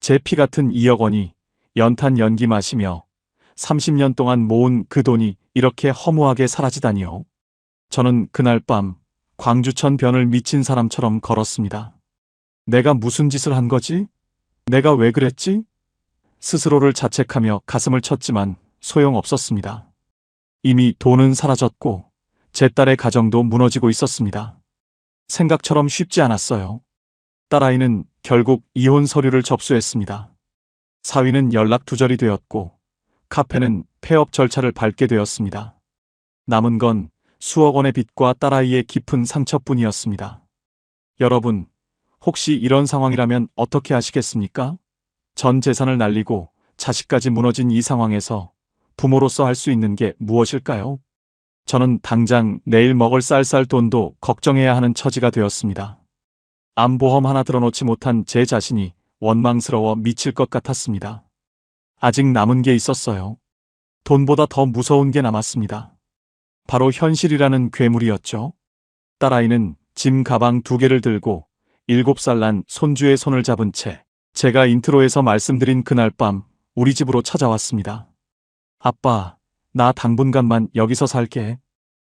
제 피 같은 2억 원이 연탄 연기 마시며 30년 동안 모은 그 돈이 이렇게 허무하게 사라지다니요. 저는 그날 밤 광주천 변을 미친 사람처럼 걸었습니다. 내가 무슨 짓을 한 거지? 내가 왜 그랬지? 스스로를 자책하며 가슴을 쳤지만 소용없었습니다. 이미 돈은 사라졌고 제 딸의 가정도 무너지고 있었습니다. 생각처럼 쉽지 않았어요. 딸아이는 결국 이혼 서류를 접수했습니다. 사위는 연락두절이 되었고 카페는 폐업 절차를 밟게 되었습니다. 남은 건 수억 원의 빚과 딸아이의 깊은 상처뿐이었습니다. 여러분, 혹시 이런 상황이라면 어떻게 하시겠습니까? 전 재산을 날리고 자식까지 무너진 이 상황에서 부모로서 할 수 있는 게 무엇일까요? 저는 당장 내일 먹을 쌀쌀 돈도 걱정해야 하는 처지가 되었습니다. 암보험 하나 들어놓지 못한 제 자신이 원망스러워 미칠 것 같았습니다. 아직 남은 게 있었어요. 돈보다 더 무서운 게 남았습니다. 바로 현실이라는 괴물이었죠. 딸아이는 짐 가방 2개를 들고 7살 난 손주의 손을 잡은 채 제가 인트로에서 말씀드린 그날 밤 우리 집으로 찾아왔습니다. 아빠, 나 당분간만 여기서 살게.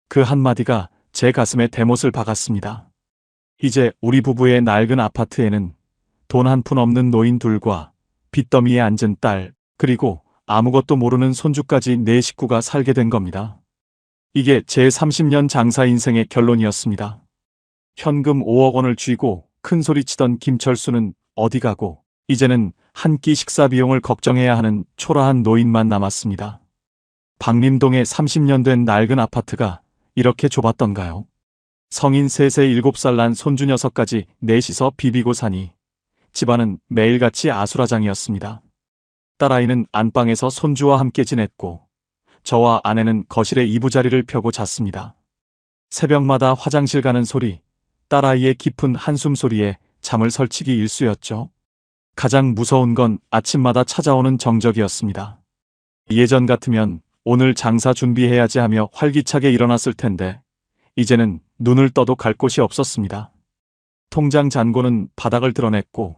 그 한마디가 제 가슴에 대못을 박았습니다. 이제 우리 부부의 낡은 아파트에는 돈 한 푼 없는 노인 둘과 빚더미에 앉은 딸, 그리고 아무것도 모르는 손주까지 네 식구가 살게 된 겁니다. 이게 제 30년 장사 인생의 결론이었습니다. 현금 5억 원을 쥐고 큰 소리 치던 김철수는 어디 가고 이제는 한 끼 식사 비용을 걱정해야 하는 초라한 노인만 남았습니다. 박림동에 30년 된 낡은 아파트가 이렇게 좁았던가요? 성인 3세 7살 난 손주 녀석까지 넷이서 비비고 사니 집안은 매일같이 아수라장이었습니다. 딸아이는 안방에서 손주와 함께 지냈고 저와 아내는 거실에 이부자리를 펴고 잤습니다. 새벽마다 화장실 가는 소리, 딸아이의 깊은 한숨 소리에 잠을 설치기 일쑤였죠. 가장 무서운 건 아침마다 찾아오는 정적이었습니다. 예전 같으면 오늘 장사 준비해야지 하며 활기차게 일어났을 텐데 이제는 눈을 떠도 갈 곳이 없었습니다. 통장 잔고는 바닥을 드러냈고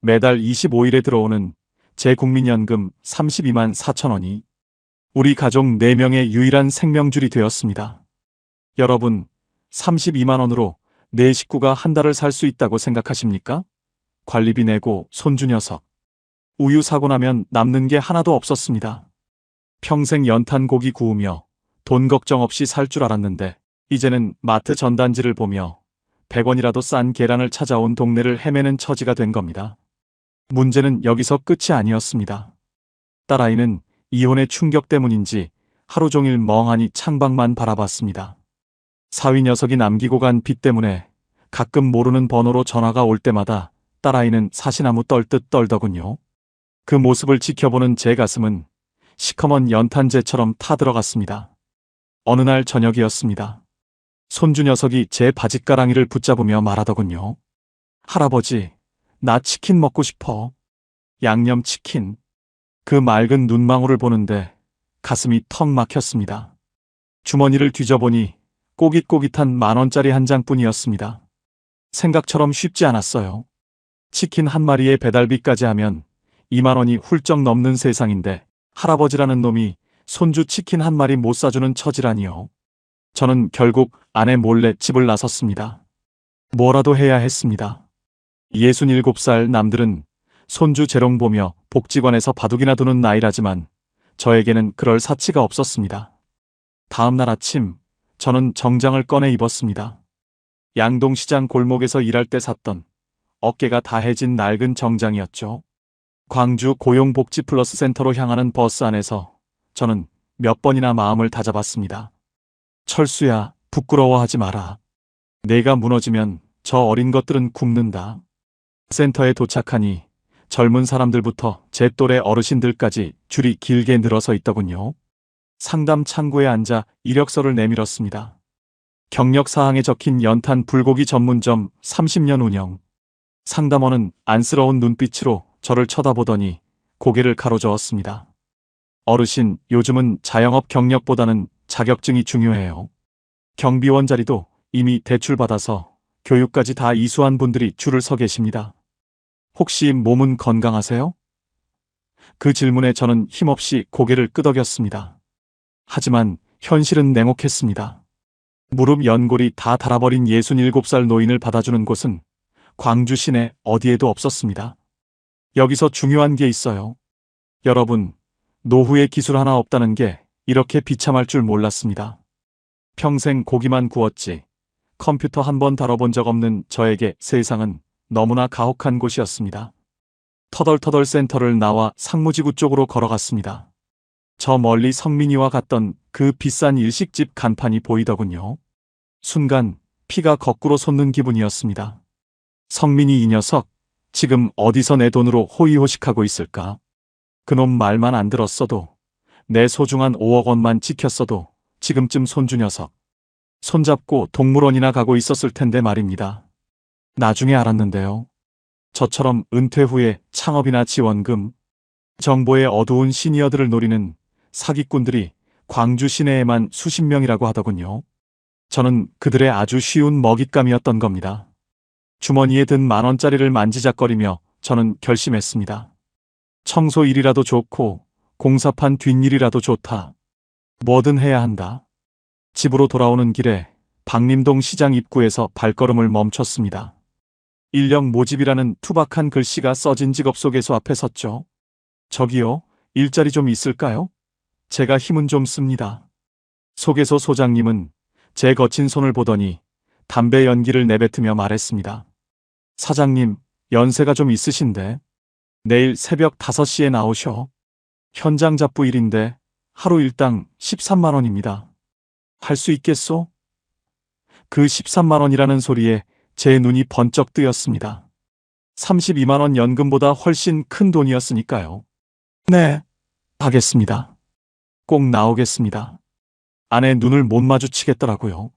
매달 25일에 들어오는 제 국민연금 32만 4천 원이 우리 가족 4명의 유일한 생명줄이 되었습니다. 여러분, 32만 원으로 내 식구가 한 달을 살 수 있다고 생각하십니까? 관리비 내고 손주 녀석. 우유 사고 나면 남는 게 하나도 없었습니다. 평생 연탄 고기 구우며 돈 걱정 없이 살 줄 알았는데 이제는 마트 전단지를 보며 100원이라도 싼 계란을 찾아온 동네를 헤매는 처지가 된 겁니다. 문제는 여기서 끝이 아니었습니다. 딸아이는 이혼의 충격 때문인지 하루 종일 멍하니 창밖만 바라봤습니다. 사위 녀석이 남기고 간 빚 때문에 가끔 모르는 번호로 전화가 올 때마다 딸아이는 사시나무 떨듯 떨더군요. 그 모습을 지켜보는 제 가슴은 시커먼 연탄재처럼 타들어갔습니다. 어느 날 저녁이었습니다. 손주 녀석이 제 바짓가랑이를 붙잡으며 말하더군요. 할아버지, 나 치킨 먹고 싶어. 양념치킨. 그 맑은 눈망울을 보는데 가슴이 턱 막혔습니다. 주머니를 뒤져보니 꼬깃꼬깃한 10,000원짜리 한 장뿐이었습니다. 생각처럼 쉽지 않았어요. 치킨 한 마리에 배달비까지 하면 2만 원이 훌쩍 넘는 세상인데 할아버지라는 놈이 손주 치킨 한 마리 못 사주는 처지라니요. 저는 결국 아내 몰래 집을 나섰습니다. 뭐라도 해야 했습니다. 67살 남들은 손주 재롱 보며 복지관에서 바둑이나 두는 나이라지만 저에게는 그럴 사치가 없었습니다. 다음 날 아침 저는 정장을 꺼내 입었습니다. 양동시장 골목에서 일할 때 샀던 어깨가 다해진 낡은 정장이었죠. 광주 고용복지플러스 센터로 향하는 버스 안에서 저는 몇 번이나 마음을 다잡았습니다. 철수야, 부끄러워하지 마라. 내가 무너지면 저 어린 것들은 굶는다. 센터에 도착하니 젊은 사람들부터 제 또래 어르신들까지 줄이 길게 늘어서 있더군요. 상담 창구에 앉아 이력서를 내밀었습니다. 경력사항에 적힌 연탄 불고기 전문점 30년 운영. 상담원은 안쓰러운 눈빛으로 저를 쳐다보더니 고개를 가로저었습니다. 어르신, 요즘은 자영업 경력보다는 자격증이 중요해요. 경비원 자리도 이미 대출받아서 교육까지 다 이수한 분들이 줄을 서 계십니다. 혹시 몸은 건강하세요? 그 질문에 저는 힘없이 고개를 끄덕였습니다. 하지만 현실은 냉혹했습니다. 무릎 연골이 다 닳아버린 67살 노인을 받아주는 곳은 광주 시내 어디에도 없었습니다. 여기서 중요한 게 있어요. 여러분, 노후의 기술 하나 없다는 게 이렇게 비참할 줄 몰랐습니다. 평생 고기만 구웠지 컴퓨터 한 번 다뤄본 적 없는 저에게 세상은 너무나 가혹한 곳이었습니다. 터덜터덜 센터를 나와 상무지구 쪽으로 걸어갔습니다. 저 멀리 성민이와 갔던 그 비싼 일식집 간판이 보이더군요. 순간 피가 거꾸로 솟는 기분이었습니다. 성민이 이 녀석 지금 어디서 내 돈으로 호의호식하고 있을까? 그놈 말만 안 들었어도 내 소중한 5억 원만 지켰어도 지금쯤 손주 녀석 손잡고 동물원이나 가고 있었을 텐데 말입니다. 나중에 알았는데요. 저처럼 은퇴 후에 창업이나 지원금, 정보의 어두운 시니어들을 노리는 사기꾼들이 광주 시내에만 수십 명이라고 하더군요. 저는 그들의 아주 쉬운 먹잇감이었던 겁니다. 주머니에 든 10,000원짜리를 만지작거리며 저는 결심했습니다. 청소 일이라도 좋고 공사판 뒷일이라도 좋다. 뭐든 해야 한다. 집으로 돌아오는 길에 박림동 시장 입구에서 발걸음을 멈췄습니다. 인력 모집이라는 투박한 글씨가 써진 직업소개서 앞에 섰죠. 저기요, 일자리 좀 있을까요? 제가 힘은 좀 씁니다. 소개소 소장님은 제 거친 손을 보더니 담배 연기를 내뱉으며 말했습니다. 사장님, 연세가 좀 있으신데 내일 새벽 5시에 나오셔. 현장 잡부 일인데 하루 일당 13만 원입니다. 할 수 있겠소? 그 13만 원이라는 소리에 제 눈이 번쩍 뜨였습니다. 32만 원 연금보다 훨씬 큰 돈이었으니까요. 네, 하겠습니다. 꼭 나오겠습니다. 아내 눈을 못 마주치겠더라고요.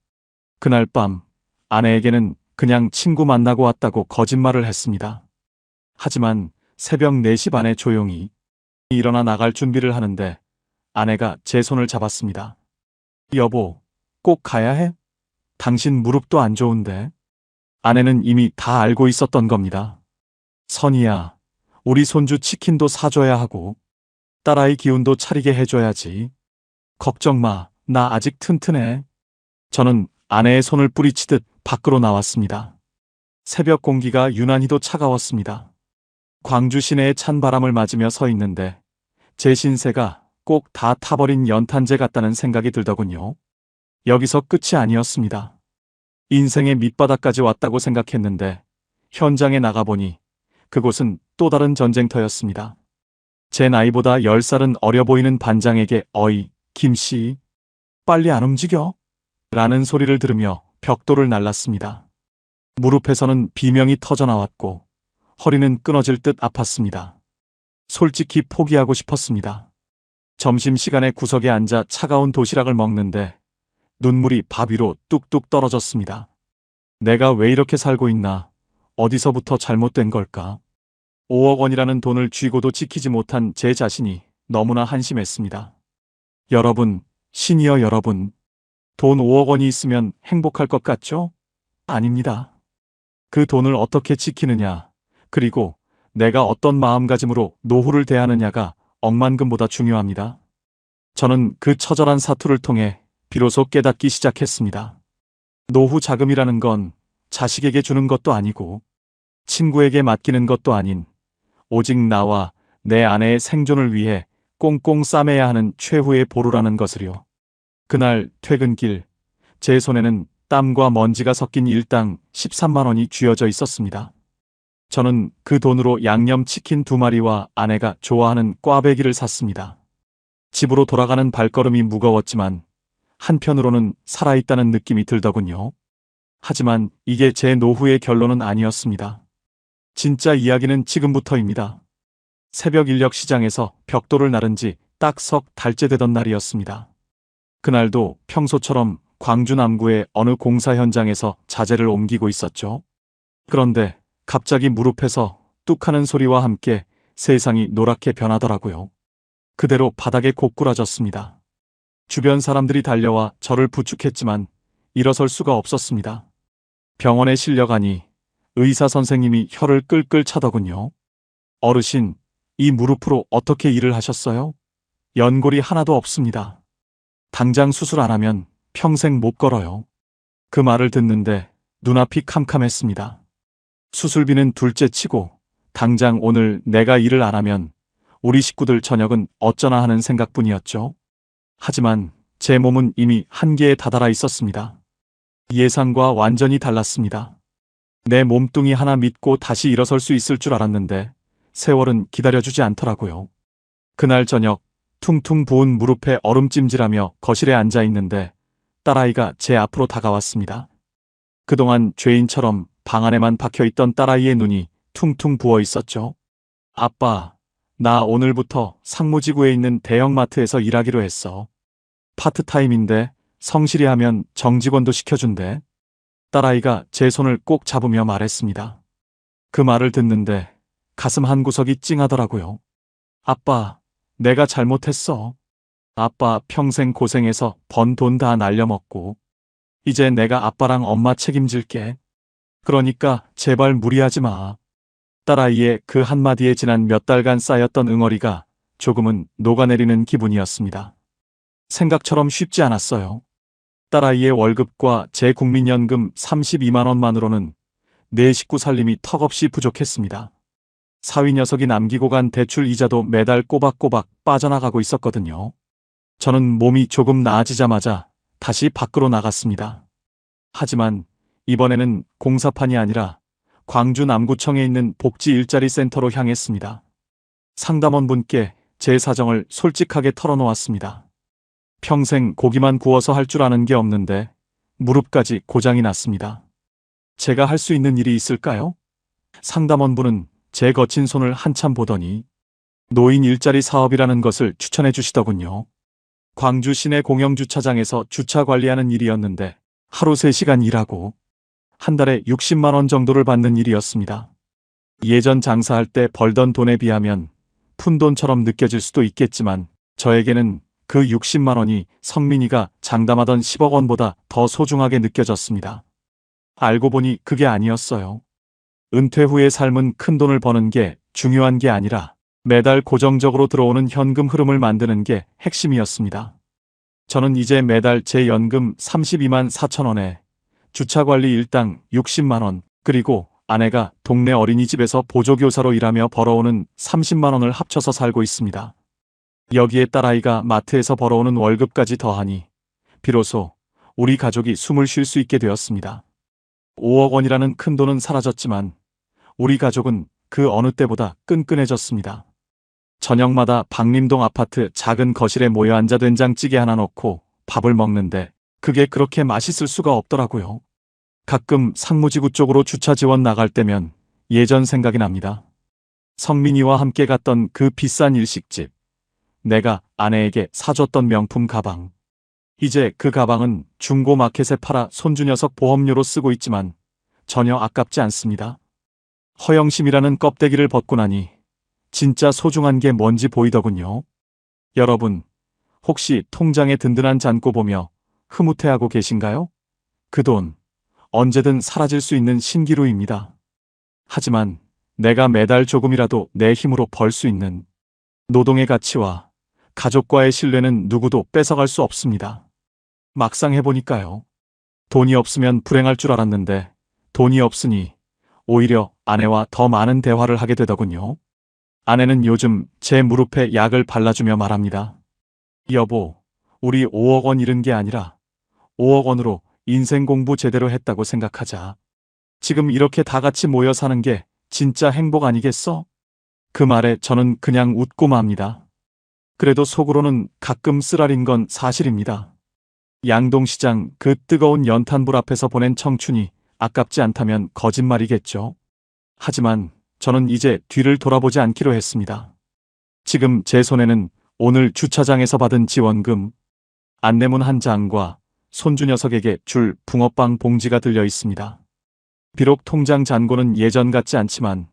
그날 밤 아내에게는 그냥 친구 만나고 왔다고 거짓말을 했습니다. 하지만 새벽 4시 반에 조용히 일어나 나갈 준비를 하는데 아내가 제 손을 잡았습니다. 여보, 꼭 가야 해? 당신 무릎도 안 좋은데. 아내는 이미 다 알고 있었던 겁니다. 선이야, 우리 손주 치킨도 사줘야 하고 딸아이 기운도 차리게 해줘야지. 걱정 마, 나 아직 튼튼해. 저는 아내의 손을 뿌리치듯 밖으로 나왔습니다. 새벽 공기가 유난히도 차가웠습니다. 광주 시내의 찬 바람을 맞으며 서 있는데 제 신세가 꼭 다 타버린 연탄재 같다는 생각이 들더군요. 여기서 끝이 아니었습니다. 인생의 밑바닥까지 왔다고 생각했는데 현장에 나가보니 그곳은 또 다른 전쟁터였습니다. 제 나이보다 10살은 어려 보이는 반장에게 어이, 김씨, 빨리 안 움직여? 라는 소리를 들으며 벽돌을 날랐습니다. 무릎에서는 비명이 터져나왔고 허리는 끊어질 듯 아팠습니다. 솔직히 포기하고 싶었습니다. 점심시간에 구석에 앉아 차가운 도시락을 먹는데 눈물이 밥 위로 뚝뚝 떨어졌습니다. 내가 왜 이렇게 살고 있나? 어디서부터 잘못된 걸까? 5억 원이라는 돈을 쥐고도 지키지 못한 제 자신이 너무나 한심했습니다. 여러분, 시니어 여러분, 돈 5억 원이 있으면 행복할 것 같죠? 아닙니다. 그 돈을 어떻게 지키느냐, 그리고 내가 어떤 마음가짐으로 노후를 대하느냐가 억만금보다 중요합니다. 저는 그 처절한 사투를 통해 비로소 깨닫기 시작했습니다. 노후 자금이라는 건 자식에게 주는 것도 아니고 친구에게 맡기는 것도 아닌 오직 나와 내 아내의 생존을 위해 꽁꽁 싸매야 하는 최후의 보루라는 것을요. 그날 퇴근길 제 손에는 땀과 먼지가 섞인 일당 13만 원이 쥐어져 있었습니다. 저는 그 돈으로 양념치킨 2마리와 아내가 좋아하는 꽈배기를 샀습니다. 집으로 돌아가는 발걸음이 무거웠지만 한편으로는 살아있다는 느낌이 들더군요. 하지만 이게 제 노후의 결론은 아니었습니다. 진짜 이야기는 지금부터입니다. 새벽 인력 시장에서 벽돌을 나른 지 딱 석 달째 되던 날이었습니다. 그날도 평소처럼 광주 남구의 어느 공사 현장에서 자재를 옮기고 있었죠. 그런데 갑자기 무릎에서 뚝하는 소리와 함께 세상이 노랗게 변하더라고요. 그대로 바닥에 고꾸라졌습니다. 주변 사람들이 달려와 저를 부축했지만 일어설 수가 없었습니다. 병원에 실려가니 의사 선생님이 혀를 끌끌 차더군요. 어르신, 이 무릎으로 어떻게 일을 하셨어요? 연골이 하나도 없습니다. 당장 수술 안 하면 평생 못 걸어요. 그 말을 듣는데 눈앞이 캄캄했습니다. 수술비는 둘째 치고 당장 오늘 내가 일을 안 하면 우리 식구들 저녁은 어쩌나 하는 생각뿐이었죠. 하지만 제 몸은 이미 한계에 다다라 있었습니다. 예상과 완전히 달랐습니다. 내 몸뚱이 하나 믿고 다시 일어설 수 있을 줄 알았는데 세월은 기다려주지 않더라고요. 그날 저녁 퉁퉁 부은 무릎에 얼음찜질하며 거실에 앉아 있는데 딸아이가 제 앞으로 다가왔습니다. 그동안 죄인처럼 방 안에만 박혀있던 딸아이의 눈이 퉁퉁 부어 있었죠. 아빠, 나 오늘부터 상무지구에 있는 대형마트에서 일하기로 했어. 파트타임인데 성실히 하면 정직원도 시켜준대. 딸아이가 제 손을 꼭 잡으며 말했습니다. 그 말을 듣는데 가슴 한구석이 찡하더라고요. 아빠, 내가 잘못했어. 아빠 평생 고생해서 번 돈 다 날려먹고 이제 내가 아빠랑 엄마 책임질게. 그러니까 제발 무리하지 마. 딸아이의 그 한마디에 지난 몇 달간 쌓였던 응어리가 조금은 녹아내리는 기분이었습니다. 생각처럼 쉽지 않았어요. 딸아이의 월급과 제 국민연금 32만 원만으로는 내 식구 살림이 턱없이 부족했습니다. 사위 녀석이 남기고 간 대출 이자도 매달 꼬박꼬박 빠져나가고 있었거든요. 저는 몸이 조금 나아지자마자 다시 밖으로 나갔습니다. 하지만 이번에는 공사판이 아니라 광주 남구청에 있는 복지 일자리 센터로 향했습니다. 상담원분께 제 사정을 솔직하게 털어놓았습니다. 평생 고기만 구워서 할 줄 아는 게 없는데 무릎까지 고장이 났습니다. 제가 할 수 있는 일이 있을까요? 상담원분은 제 거친 손을 한참 보더니 노인 일자리 사업이라는 것을 추천해 주시더군요. 광주 시내 공영주차장에서 주차 관리하는 일이었는데 하루 3시간 일하고 한 달에 60만 원 정도를 받는 일이었습니다. 예전 장사할 때 벌던 돈에 비하면 푼돈처럼 느껴질 수도 있겠지만 저에게는 그 60만 원이 성민이가 장담하던 10억 원보다 더 소중하게 느껴졌습니다. 알고 보니 그게 아니었어요. 은퇴 후의 삶은 큰 돈을 버는 게 중요한 게 아니라 매달 고정적으로 들어오는 현금 흐름을 만드는 게 핵심이었습니다. 저는 이제 매달 제 연금 32만 4천 원에 주차관리 일당 60만 원, 그리고 아내가 동네 어린이집에서 보조교사로 일하며 벌어오는 30만 원을 합쳐서 살고 있습니다. 여기에 딸아이가 마트에서 벌어오는 월급까지 더하니 비로소 우리 가족이 숨을 쉴 수 있게 되었습니다. 5억 원이라는 큰 돈은 사라졌지만 우리 가족은 그 어느 때보다 끈끈해졌습니다. 저녁마다 박림동 아파트 작은 거실에 모여 앉아 된장찌개 하나 넣고 밥을 먹는데 그게 그렇게 맛있을 수가 없더라고요. 가끔 상무지구 쪽으로 주차 지원 나갈 때면 예전 생각이 납니다. 성민이와 함께 갔던 그 비싼 일식집, 내가 아내에게 사줬던 명품 가방. 이제 그 가방은 중고 마켓에 팔아 손주 녀석 보험료로 쓰고 있지만 전혀 아깝지 않습니다. 허영심이라는 껍데기를 벗고 나니 진짜 소중한 게 뭔지 보이더군요. 여러분, 혹시 통장에 든든한 잔고 보며 흐뭇해하고 계신가요? 그 돈, 언제든 사라질 수 있는 신기루입니다. 하지만 내가 매달 조금이라도 내 힘으로 벌 수 있는 노동의 가치와 가족과의 신뢰는 누구도 뺏어갈 수 없습니다. 막상 해보니까요. 돈이 없으면 불행할 줄 알았는데 돈이 없으니 오히려 아내와 더 많은 대화를 하게 되더군요. 아내는 요즘 제 무릎에 약을 발라주며 말합니다. 여보, 우리 5억 원 잃은 게 아니라 5억 원으로 인생 공부 제대로 했다고 생각하자. 지금 이렇게 다 같이 모여 사는 게 진짜 행복 아니겠어? 그 말에 저는 그냥 웃고 맙니다. 그래도 속으로는 가끔 쓰라린 건 사실입니다. 양동시장 그 뜨거운 연탄불 앞에서 보낸 청춘이 아깝지 않다면 거짓말이겠죠. 하지만 저는 이제 뒤를 돌아보지 않기로 했습니다. 지금 제 손에는 오늘 주차장에서 받은 지원금, 안내문 한 장과 손주 녀석에게 줄 붕어빵 봉지가 들려 있습니다. 비록 통장 잔고는 예전 같지 않지만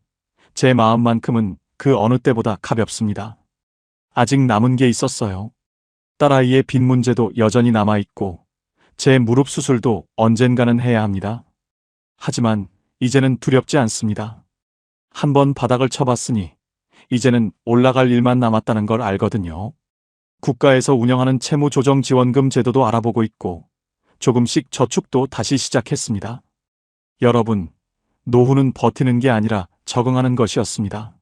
제 마음만큼은 그 어느 때보다 가볍습니다. 아직 남은 게 있었어요. 딸아이의 빚 문제도 여전히 남아있고 제 무릎 수술도 언젠가는 해야 합니다. 하지만 이제는 두렵지 않습니다. 한번 바닥을 쳐봤으니 이제는 올라갈 일만 남았다는 걸 알거든요. 국가에서 운영하는 채무조정지원금 제도도 알아보고 있고 조금씩 저축도 다시 시작했습니다. 여러분, 노후는 버티는 게 아니라 적응하는 것이었습니다.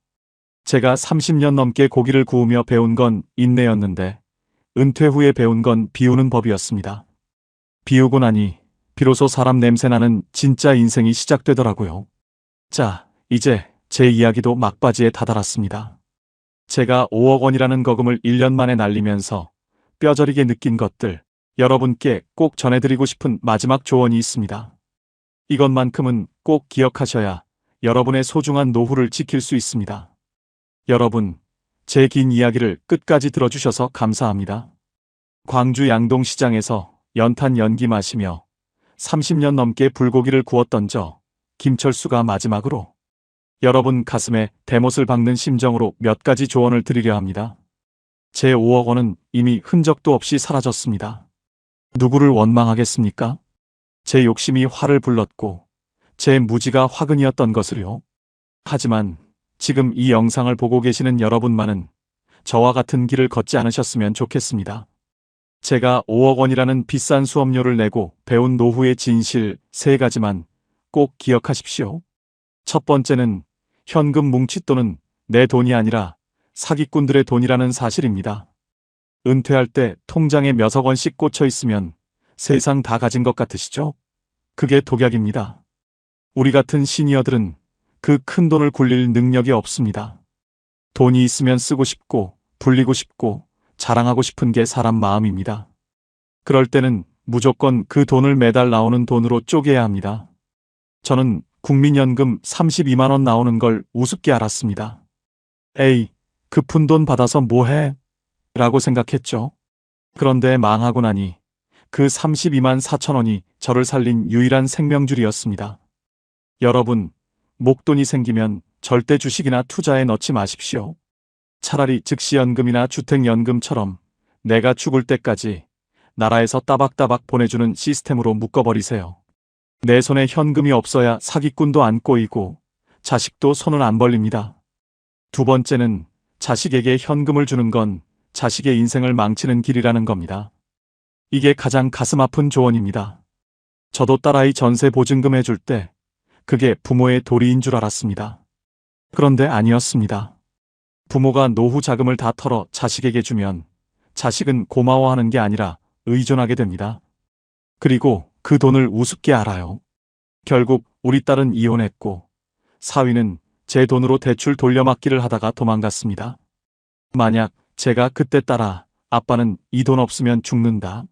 제가 30년 넘게 고기를 구우며 배운 건 인내였는데 은퇴 후에 배운 건 비우는 법이었습니다. 비우고 나니 비로소 사람 냄새나는 진짜 인생이 시작되더라고요. 자, 이제 제 이야기도 막바지에 다다랐습니다. 제가 5억 원이라는 거금을 1년 만에 날리면서 뼈저리게 느낀 것들, 여러분께 꼭 전해드리고 싶은 마지막 조언이 있습니다. 이것만큼은 꼭 기억하셔야 여러분의 소중한 노후를 지킬 수 있습니다. 여러분, 제 긴 이야기를 끝까지 들어주셔서 감사합니다. 광주 양동시장에서 연탄 연기 마시며 30년 넘게 불고기를 구웠던 저 김철수가 마지막으로 여러분 가슴에 대못을 박는 심정으로 몇 가지 조언을 드리려 합니다. 제 5억 원은 이미 흔적도 없이 사라졌습니다. 누구를 원망하겠습니까? 제 욕심이 화를 불렀고 제 무지가 화근이었던 것을요. 하지만 지금 이 영상을 보고 계시는 여러분만은 저와 같은 길을 걷지 않으셨으면 좋겠습니다. 제가 5억 원이라는 비싼 수업료를 내고 배운 노후의 진실 3가지만 꼭 기억하십시오. 첫 번째는 현금 뭉칫돈은 내 돈이 아니라 사기꾼들의 돈이라는 사실입니다. 은퇴할 때 통장에 몇억 원씩 꽂혀 있으면 세상 다 가진 것 같으시죠? 그게 독약입니다. 우리 같은 시니어들은 그 큰 돈을 굴릴 능력이 없습니다. 돈이 있으면 쓰고 싶고, 불리고 싶고, 자랑하고 싶은 게 사람 마음입니다. 그럴 때는 무조건 그 돈을 매달 나오는 돈으로 쪼개야 합니다. 저는 국민연금 32만 원 나오는 걸 우습게 알았습니다. 에이, 그 푼돈 받아서 뭐해? 라고 생각했죠. 그런데 망하고 나니 그 32만 4천 원이 저를 살린 유일한 생명줄이었습니다. 여러분, 목돈이 생기면 절대 주식이나 투자에 넣지 마십시오. 차라리 즉시연금이나 주택연금처럼 내가 죽을 때까지 나라에서 따박따박 보내주는 시스템으로 묶어버리세요. 내 손에 현금이 없어야 사기꾼도 안 꼬이고 자식도 손을 안 벌립니다. 두 번째는 자식에게 현금을 주는 건 자식의 인생을 망치는 길이라는 겁니다. 이게 가장 가슴 아픈 조언입니다. 저도 딸아이 전세 보증금 해줄 때 그게 부모의 도리인 줄 알았습니다. 그런데 아니었습니다. 부모가 노후 자금을 다 털어 자식에게 주면 자식은 고마워하는 게 아니라 의존하게 됩니다. 그리고 그 돈을 우습게 알아요. 결국 우리 딸은 이혼했고 사위는 제 돈으로 대출 돌려막기를 하다가 도망갔습니다. 만약 제가 그때 딸아, 아빠는 이 돈 없으면 죽는다,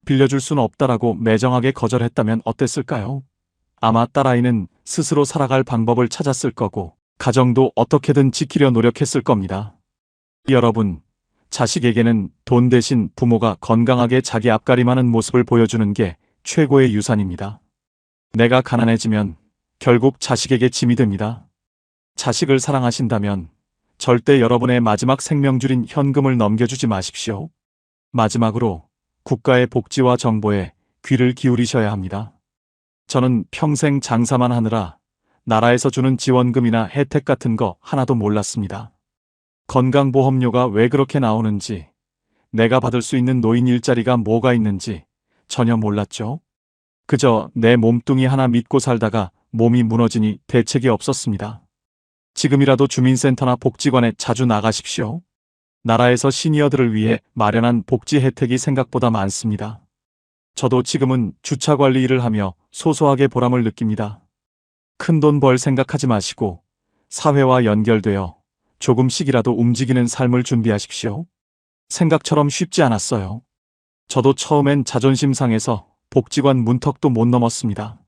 빌려줄 순 없다라고 매정하게 거절했다면 어땠을까요? 아마 딸아이는 스스로 살아갈 방법을 찾았을 거고 가정도 어떻게든 지키려 노력했을 겁니다. 여러분, 자식에게는 돈 대신 부모가 건강하게 자기 앞가림하는 모습을 보여주는 게 최고의 유산입니다. 내가 가난해지면 결국 자식에게 짐이 됩니다. 자식을 사랑하신다면 절대 여러분의 마지막 생명줄인 현금을 넘겨주지 마십시오. 마지막으로 국가의 복지와 정보에 귀를 기울이셔야 합니다. 저는 평생 장사만 하느라 나라에서 주는 지원금이나 혜택 같은 거 하나도 몰랐습니다. 건강보험료가 왜 그렇게 나오는지, 내가 받을 수 있는 노인 일자리가 뭐가 있는지 전혀 몰랐죠. 그저 내 몸뚱이 하나 믿고 살다가 몸이 무너지니 대책이 없었습니다. 지금이라도 주민센터나 복지관에 자주 나가십시오. 나라에서 시니어들을 위해 마련한 복지 혜택이 생각보다 많습니다. 저도 지금은 주차 관리 일을 하며 소소하게 보람을 느낍니다. 큰돈 벌 생각하지 마시고 사회와 연결되어 조금씩이라도 움직이는 삶을 준비하십시오. 생각처럼 쉽지 않았어요. 저도 처음엔 자존심 상해서 복지관 문턱도 못 넘었습니다.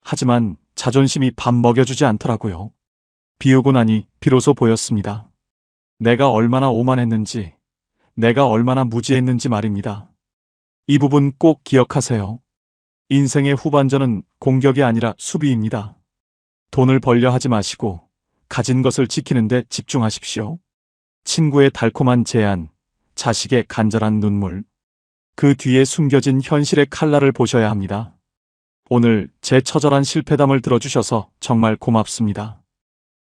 하지만 자존심이 밥 먹여주지 않더라고요. 비우고 나니 비로소 보였습니다. 내가 얼마나 오만했는지, 내가 얼마나 무지했는지 말입니다. 이 부분 꼭 기억하세요. 인생의 후반전은 공격이 아니라 수비입니다. 돈을 벌려 하지 마시고 가진 것을 지키는 데 집중하십시오. 친구의 달콤한 제안, 자식의 간절한 눈물, 그 뒤에 숨겨진 현실의 칼날을 보셔야 합니다. 오늘 제 처절한 실패담을 들어주셔서 정말 고맙습니다.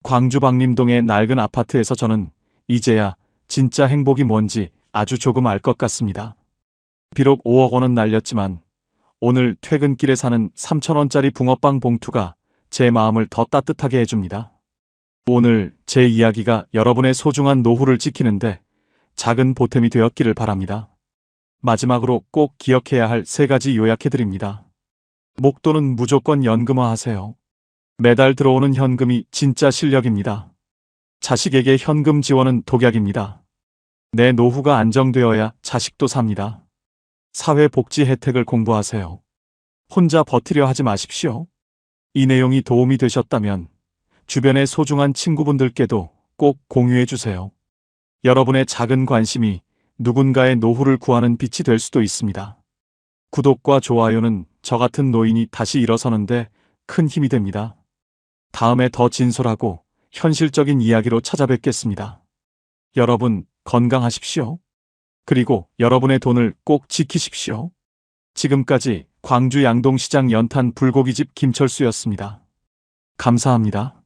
광주 박림동의 낡은 아파트에서 저는 이제야 진짜 행복이 뭔지 아주 조금 알 것 같습니다. 비록 5억 원은 날렸지만 오늘 퇴근길에 사는 3,000원짜리 붕어빵 봉투가 제 마음을 더 따뜻하게 해줍니다. 오늘 제 이야기가 여러분의 소중한 노후를 지키는데 작은 보탬이 되었기를 바랍니다. 마지막으로 꼭 기억해야 할 3가지 요약해드립니다. 목돈은 무조건 연금화하세요. 매달 들어오는 현금이 진짜 실력입니다. 자식에게 현금 지원은 독약입니다. 내 노후가 안정되어야 자식도 삽니다. 사회복지 혜택을 공부하세요. 혼자 버티려 하지 마십시오. 이 내용이 도움이 되셨다면 주변의 소중한 친구분들께도 꼭 공유해 주세요. 여러분의 작은 관심이 누군가의 노후를 구하는 빛이 될 수도 있습니다. 구독과 좋아요는 저 같은 노인이 다시 일어서는데 큰 힘이 됩니다. 다음에 더 진솔하고 현실적인 이야기로 찾아뵙겠습니다. 여러분 건강하십시오. 그리고 여러분의 돈을 꼭 지키십시오. 지금까지 광주 양동시장 연탄 불고기집 김철수였습니다. 감사합니다.